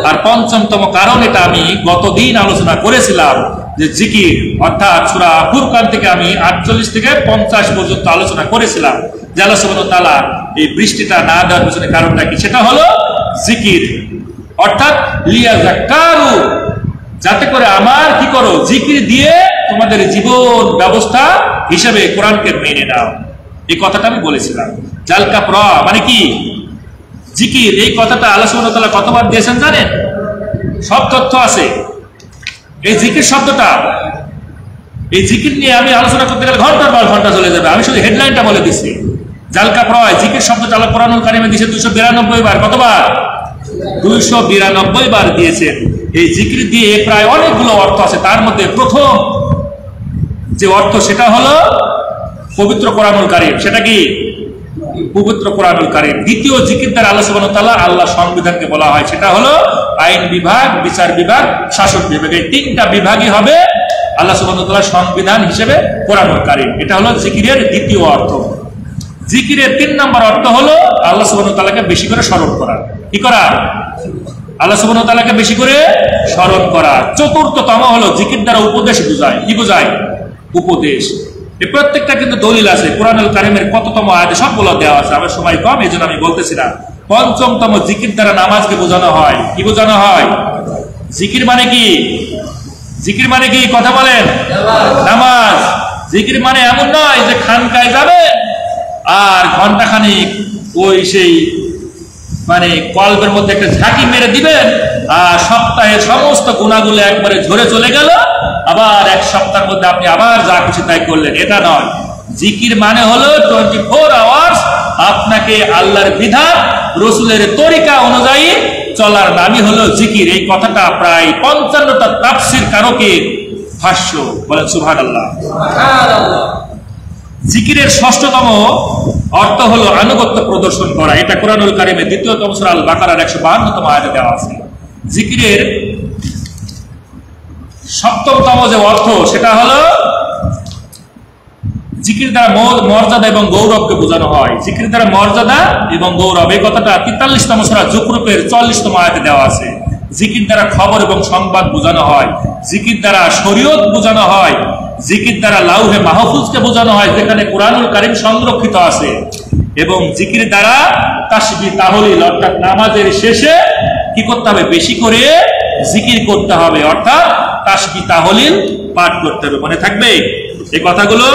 আর পঞ্চমতম কারণ, এটা আমি গতদিন আলোচনা করেছিলাম যে জিকির, অর্থাৎ সূরা ফুরকান থেকে আমি 48 থেকে 50 পর্যন্ত আলোচনা করেছিলাম যে আল্লাহ সুবহানাহু ওয়া তাআলা এই বৃষ্টিটা না দেওয়ার পিছনে কারণটা কি, সেটা হলো জিকির, অর্থাৎ লিয়াযাক্কারু, যাতে করে আমার কি করো, জিকির দিয়ে তোমাদের জীবন ব্যবস্থা হিসেবে কোরআনকে মেনে নাও। এই কথাটা আমি বলেছিলাম। জালকা প্র মানে কি, জিকির। এই কথাটা আল্লাহ সুবহানাহু ওয়া তাআলা কতবার দিয়েছেন জানেন? সব তথ্য আছে এই জিকির শব্দটা। এই জিকির নিয়ে আমি আলোচনা করতে গেলে ঘন্টার পর ঘন্টা চলে যাবে। আমি শুধু হেডলাইনটা বলে দিচ্ছি। জালকা প্রয় জিকির শব্দটা আল্লাহ কোরআনুল কারিমে দিয়েছে 292 বার। কতবার? 292 বার দিয়েছেন। এই জিকির দিয়ে প্রায় অনেকগুলো অর্থ আছে। তার মধ্যে প্রথম যে অর্থ সেটা হলো পবিত্র কোরআনুল কারিম। সেটা কি? পবিত্র কোরআনুল কারিম। দ্বিতীয় জিকির দ্বারা আল্লাহ সুবহানাহু ওয়া তাআলা আল্লাহ সংবিধানকে বলা হয়, সেটা হলো আইন বিভাগ, বিচার বিভাগ, শাসন বিভাগ। এই 3টা বিভাগই হবে আল্লাহ সুবহানাহু ওয়া তাআলার সংবিধান হিসেবে কোরআনুল কারিম। এটা হলো জিকিরের দ্বিতীয় অর্থ। জিকিরের 3 নম্বর অর্থ হলো আল্লাহ সুবহানাহু ওয়া তাআলাকে বেশি করে স্মরণ করা। কি করা? আল্লাহ সুবহানাহু ওয়া তাআলাকে বেশি করে স্মরণ করা। চতুর্থতম হলো জিকির দ্বারা উপদেশ বোঝায়। কি বোঝায়? উপদেশ। এই প্রত্যেকটা কিন্তু দলিল আছে কোরআনুল কারিমের কততম আয়াতে, সবগুলো দেওয়া আছে। আমার সময় কম, এই জন্য আমি বলতেছি না। পঞ্চমতম জিকির দ্বারা নামাজকে বোঝানো হয়। কি বোঝানো হয়? জিকির মানে কি? জিকির মানে কি? কথা বলেন। নামাজ। জিকির মানে এমন নয় যে খানকায় যাবে আর ঘন্টাখানিক ওই সেই মানে কলবের মধ্যে একটা ঝাঁকি মেরে দিবেন আর সপ্তাহের সমস্ত গুণাগুলো একবারে ঝরে চলে গেল, আবার এক সপ্তাহের মধ্যে আপনি আবার যা খুশি তাই করলেন। এটা নয়। জিকির মানে হলো 24 আওয়ার্স আপনাকে আল্লাহর বিধান, রসুলের তরিকা অনুযায়ী চলার নামই হলো জিকির। এই কথাটা প্রায় 55টা তাফসীর কারকের ভাষ্য। বলেন সুবহানাল্লাহ। জিকিরের 6ষ্ঠতম অর্থ হলো আনুগত্য প্রদর্শন করা। এটা কোরআনুল কারিমে 2য় সূরা আল বাকারার 152তম আয়াতে দেওয়া আছে। জিকিরের 7তম যে অর্থ সেটা হলো জিকির দ্বারা মর্যাদা এবং গৌরবকে বোঝানো হয়। জিকির দ্বারা মর্যাদা এবং গৌরব, এই কথাটা 43তম সূরা যুকরুফের 44তম আয়াতে দেওয়া আছে। জিকির দ্বারা খবর এবং সংবাদ বোঝানো হয়। জিকির দ্বারা শরীয়ত বোঝানো হয়। জিকির দ্বারা লাউহে মাহফুজকে বোঝানো হয়, যেখানে কোরআনুল কারিম সংরক্ষিত আছে। এবং জিকির দ্বারা তাসবিহ তাহলিল, অর্থাৎ নামাজের শেষে কি করতে হবে? বেশি করে জিকির করতে হবে, অর্থাৎ তাসবিহ তাহলিল পাঠ করতে হবে। মনে থাকবে এই কথাগুলো।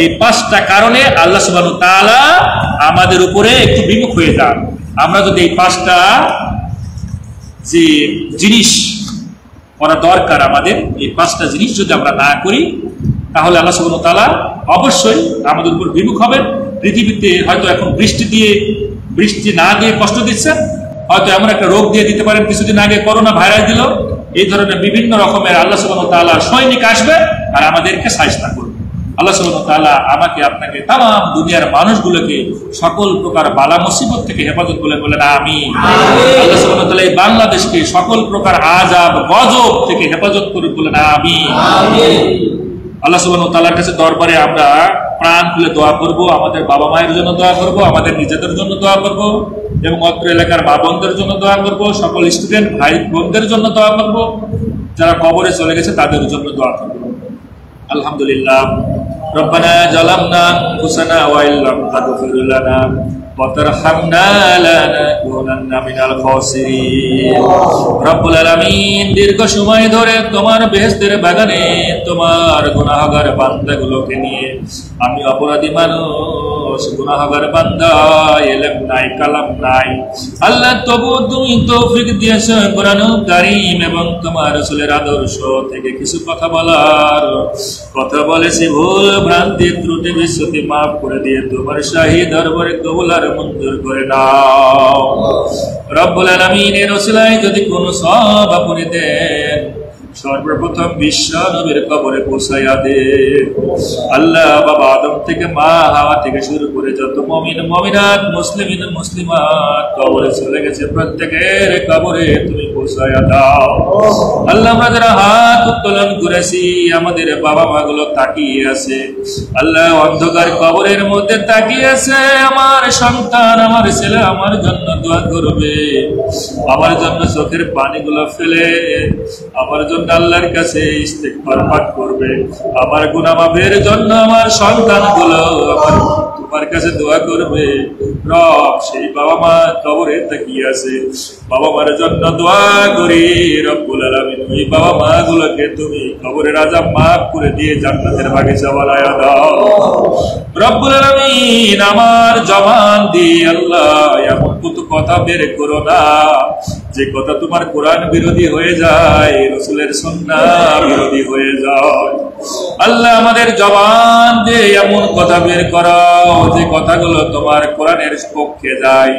এই 5টা কারণে আল্লাহ সুবহানাহু ওয়া তাআলা আমাদের উপরে একটু বিমুখ হয়ে যান। আমরা যদি এই 5টা যে জিনিস করা দরকার, আমাদের এই 5টা জিনিস যদি আমরা না করি, তাহলে আল্লাহ সুবহানাহু ওয়া তাআলা অবশ্যই আমাদের উপর বিমুখ হবেন। পৃথিবীতে হয়তো এখন বৃষ্টি না দিয়ে কষ্ট দিচ্ছে, হয়তো এমন একটা রোগ দিয়ে দিতে পারেন। কিছুদিন আগে করোনা ভাইরাস দিল। এই ধরনের বিভিন্ন রকমের আল্লাহ সুবহানাহু ওয়া তাআলার সৈনিক আসবে আর আমাদেরকে সাহায্য করবে। আল্লাহ সুবহানাহু ওয়া তাআলা আমাকে, আপনাকে, তামাম দুনিয়ার মানুষগুলোকে সকল প্রকার বালা মুসিবত থেকে হেফাজত করে বলেন আমিন। আল্লাহ সুবহানাহু ওয়া তাআলা এই বাংলাদেশকে সকল প্রকার আযাব গজব থেকে হেফাজত করে বলেন আমিন। আল্লাহ সুবহানাহু ওয়া তাআলার কাছে দরবারে আমরা প্রাণ খুলে দোয়া করব। আমাদের বাবা মায়ের জন্য দোয়া করব, আমাদের নিজেদের জন্য দোয়া করব এবং অত্র এলাকার মা বোনদের জন্য দোয়া করব, সকল স্টুডেন্ট ভাই বোনদের জন্য দোয়া করব, যারা কবরে চলে গেছে তাদের জন্য দোয়া করব। আলহামদুলিল্লাহ। রব্বানা জালামনা আনফুসানা ওয়া ইল্লাম তাগফির লানা ওয়া তারহামনা লানাকুনান্না মিনাল খাসিরিন। রব্বুল আলামিন, দীর্ঘ সময় ধরে তোমার বেহেশতের বাগানে তোমার গুনাহগার বান্দাগুলোকে নিয়ে, আমি অপরাধী মানুষ, গুনাহগার বান্দা, ইলম নাই, কালাম নাই, আল্লাহ তবু তুমি তৌফিক দিয়েছো কোরআনুল কারীম এবং তোমার রাসূলের আদর্শ থেকে কিছু কথা বলার। কথা বলেছি ভুল ভ্রান্তি ত্রুটি বিচ্যুতি মাফ করে দিয়ে তোমার শাহী দরবারে কবুল আর মঞ্জুর করে নাও। রব্বুল আলামিনের ওসিলায় যদি কোনো সওয়াব আপনি দেন, সর্বপ্রথম বিশ্ব নবীর কবরে পৌঁছাইয়া দে আল্লাহ। বাবা আদম থেকে মা হাওয়া থেকে শুরু করে যত মুমিন মুমিনাত মুসলিমিন মুসলিমাত কবরে চলে গেছে, প্রত্যেকের কবরে তুমি পৌঁছাইয়া দাও আল্লাহ। আমরা যারা হাত উত্তোলন করেছি আমাদের বাবা মা গুলো তাকিয়ে আছে আল্লাহ, অন্ধকার কবরের মধ্যে তাকিয়ে আছে। আমার সন্তান আমার ছেলে আমার জন্য দোয়া করবে, আমার জন্য চোখের পানিগুলো ফেলে আমার জন্য আল্লাহর কাছে ইস্তেগফার পাঠ করবে, আমার গুনাহ মাফের জন্য আমার সন্তানগুলো আমার তোমার কাছে দোয়া করবে। রব সেই বাবা মা কবরে তাকিয়ে আছে, বাবা মার জন্য দোয়া করি রব্বুল আলামিন ওই বাবা মা গুলোকে তুমি কবরের আযাব মাফ করে দিয়ে জান্নাতের বাগিচা বানায়া দাও রব্বুল আলামিন। আমার জবান দিয়ে আল্লাহ এমন কত কথা বের করো না যে কথা তোমার কোরআন বিরোধী হয়ে যায়, রাসূলের সুন্নাহ বিরোধী হয়ে যায় আল্লাহ। আমাদের জবান দিয়ে এমন কথা বের করো যে কথাগুলো তোমার কোরআনের পক্ষে যায়,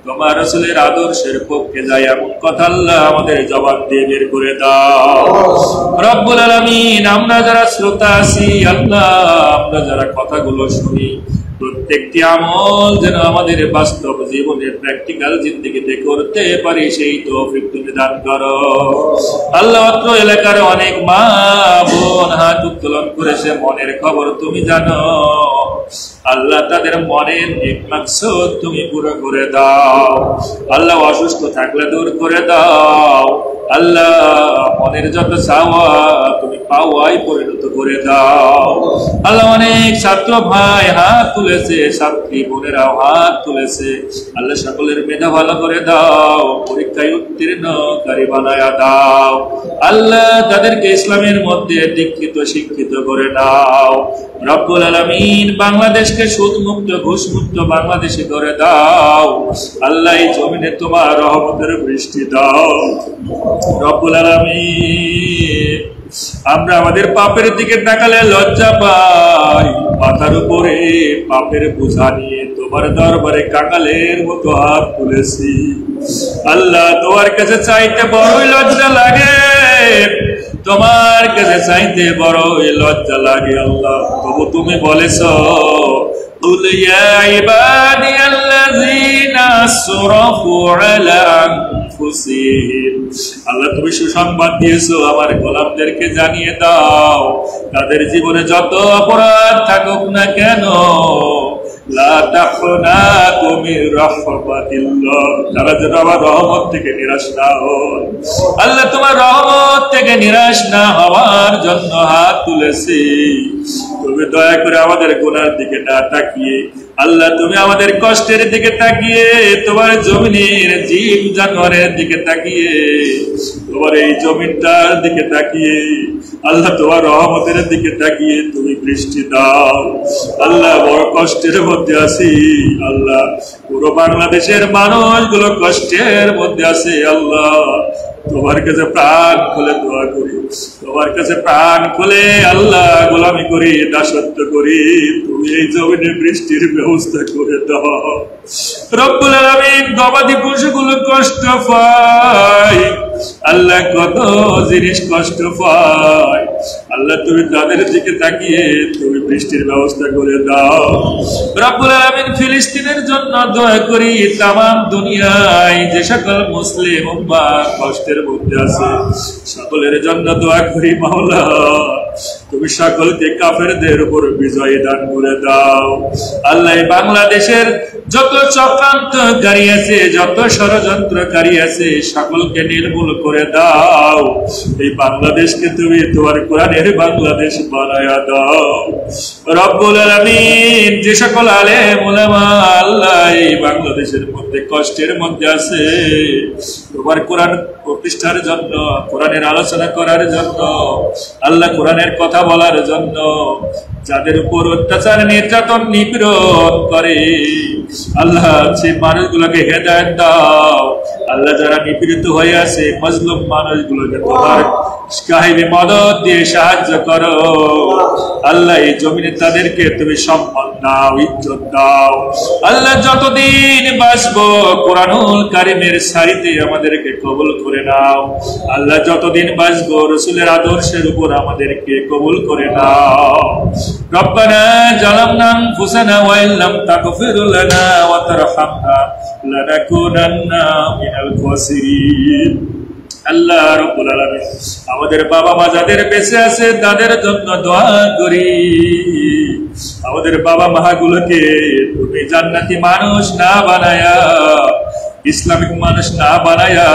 তোমার রাসূলের আদর্শের পক্ষে যায়, এমন কথা আল্লাহ আমাদের জবান দিয়ে বের করে দাও রব্বুল আলামিন। আমরা যারা শ্রোতা আছি আল্লাহ, আমরা যারা কথাগুলো শুনি প্রত্যেকটি আমল যেন আমাদের বাস্তব জীবনে প্র্যাকটিক্যাল জিন্দেগিতে করতে পারি সেই তৌফিক তুমি দান করো আল্লাহ। অত্র এলাকার অনেক মা বোন হাত উত্তোলন করেছে, মনের খবর তুমি জানো আল্লাহ, তাদের মনের নেক মাকসুদ তুমি পুরো করে দাও আল্লাহ। অসুস্থ থাকলে দূর করে দাও আল্লাহ, মনের যত চাওয়া তুমি পাওয়াই পরিণত করে দাও আল্লাহ। অনেক ছাত্র ভাই হাত তুলেছে, ছাত্রী বোনেরাও হাত তুলেছে আল্লাহ, সকলের মেধা ভালো করে দাও, পরীক্ষায় উত্তীর্ণকারী বানায়া দাও আল্লাহ। তাদেরকে ইসলামের মধ্যে দীক্ষিত শিক্ষিত করে দাও রব্বুল আলামিন। বাংলাদেশকে সুদ মুক্ত ঘুষ মুক্ত বাংলাদেশে করে দাও আল্লাহ। এই জমিনে তোমার রহমতের বৃষ্টি দাও রব্বুল আলামিন। আমরা আমাদের পাপের দিকে তাকালে লজ্জা পাই, মাথার উপরে পাপের বোঝা নিয়ে তোমার দরবারে কাঙালের মতো হাত তুলেছি আল্লাহ। তোমার কাছে চাইতে বড়ই লজ্জা লাগে, তোমার কাছে চাইতে বড়ই লজ্জা লাগে আল্লাহ। তবু তুমি বলেছো قل يا عبادي الذين أسرفوا على أنفسهم আল্লাহ, তুমি সুসংবাদ দিয়েছো আমার গোলামদেরকে জানিয়ে দাও তাদের জীবনে যত অপরাধ থাকুক না কেন লা তাখনাকু মির রাহমাতিল্লাহ, তারা যেন আমার রহমত থেকে নিরাশ না হয় আল্লাহ। তোমার রহমত থেকে নিরাশ না হওয়ার জন্য হাত তুলেছি। তুমি দয়া করে আমাদের গুনার দিকে না তাকিয়ে আল্লাহ, তুমি আমাদের কষ্টের দিকে তাকিয়ে, তোমার জমিনের জীব জানোয়ারের দিকে তাকিয়ে, তোমার এই জমিনটার দিকে তাকিয়ে আল্লাহ, তোমার রহমতের দিকে তাকিয়ে তুমি বৃষ্টি দাও আল্লাহ। বড় কষ্টের মধ্যে আছি আল্লাহ, পুরো বাংলাদেশের মানুষগুলো কষ্টের মধ্যে আছে আল্লাহ। তোমার কাছে প্রাণ খুলে দোয়া করি, তোমার কাছে প্রাণ খুলে আল্লাহ গোলামি করি, দাসত্ব করি, তুমি এই জমিনে বৃষ্টির ব্যবস্থা করে দাও রব্বুল আলামিন। গবাদি পশুগুলো কষ্ট পায় আল্লাহ, কত জিনিস কষ্ট পায় আল্লাহ, তুমি তাদের দিকে তাকিয়ে তুমি বৃষ্টির ব্যবস্থা করে দাও রব্বুল আলামিন। ফিলিস্তিনের জন্য দোয়া করি, তামাম দুনিয়ায় যে সকল মুসলিম উম্মাহ কষ্টের মধ্যে আছে সকলের জন্য দোয়া করি মাওলা, তুমি সকলকে কাফেরদের উপর বিজয় দান করে দাও আল্লাহ। বাংলাদেশের যত চক্রান্তকারী আছে, যত ষড়যন্ত্রকারী আছে সকলকে নির্মূল করে দাও। এই বাংলাদেশকে তুমি তোমার কোরআনের বাংলাদেশ বানায়া দাও রব্বুল আলামিন। যে সকল আলেম উলামা আল্লাহ এই বাংলাদেশের মধ্যে কষ্টের মধ্যে আছে, তোমার কোরআন প্রতিষ্ঠার জন্য, কোরআনের আলোচনা করার জন্য আল্লাহ, কোরআনের কথা বলার জন্য, যাদের উপর অত্যাচার নির্যাতন নিপীড়ন করে আল্লাহ, সেই মানুষগুলোকে হেদায়েত দাও আল্লাহ যারা নিপীড়িত হয়ে আছে মজলুম মানুষগুলোকে তোমার কাহিনী মদত দিয়ে সাহায্য করো আল্লাহ। এই জমিনে তাদেরকে তুমি সম্মান দাও, ইজ্জত দাও আল্লাহ। যতদিন বাঁচবো কোরআনুল কারীমের সারিতে আমাদেরকে কবুল করে নাও আল্লাহ। যতদিন বাঁচবো রাসূলের আদর্শের উপর আমাদেরকে কবুল করে নাও। রব্বানা জালামনা আনফুসানা ওয়া ইল্লাম তাগফির লানা ওয়া তারহামনা লানাকুনান্না মিনাল খাসিরিন। আল্লাহ রাব্বুল আলামিন আমাদের বাবা মা যাদের বেঁচে আছে তাদের জন্য দোয়া করি। আমাদের বাবা মা গুলোকে তুমি জান্নাতি মানুষ না বানায়া, ইসলামিক মানুষ না বানায়া,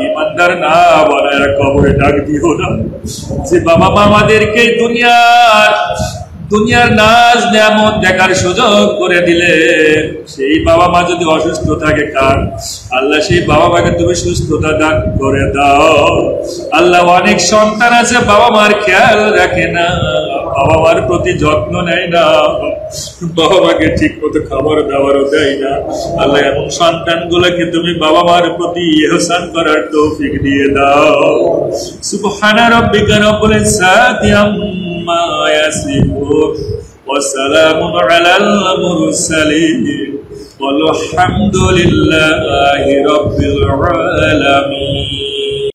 ইমানদার না বানায়া কবরে ডাক দিও না। যে বাবা মা আমাদেরকে দুনিয়ার নাজ নিয়ামত দেখার সুযোগ করে দিলে, সেই বাবা মা যদি অসুস্থ থাকে কার আল্লাহ সেই বাবা মাকে তুমি সুস্থতা দান করে দাও আল্লাহ। অনেক সন্তান আছে বাবা মার খেয়াল রাখে না, বাবা মার প্রতি যত্ন নেয় না, বাবা মাকে ঠিক মতো খাবার দাবারও দেয় না আল্লাহ। এমন সন্তান গুলোকে তুমি বাবা মার প্রতি ইহসান করার তৌফিক দিয়ে দাও। সুবহানা রাব্বিকা রাব্বিল ইজ্জাতি আম্মা ইয়াসিফুন ওয়া সালামুন আলাল মুরসালিন ওয়াল হামদুলিল্লাহি রাব্বিল আলামিন।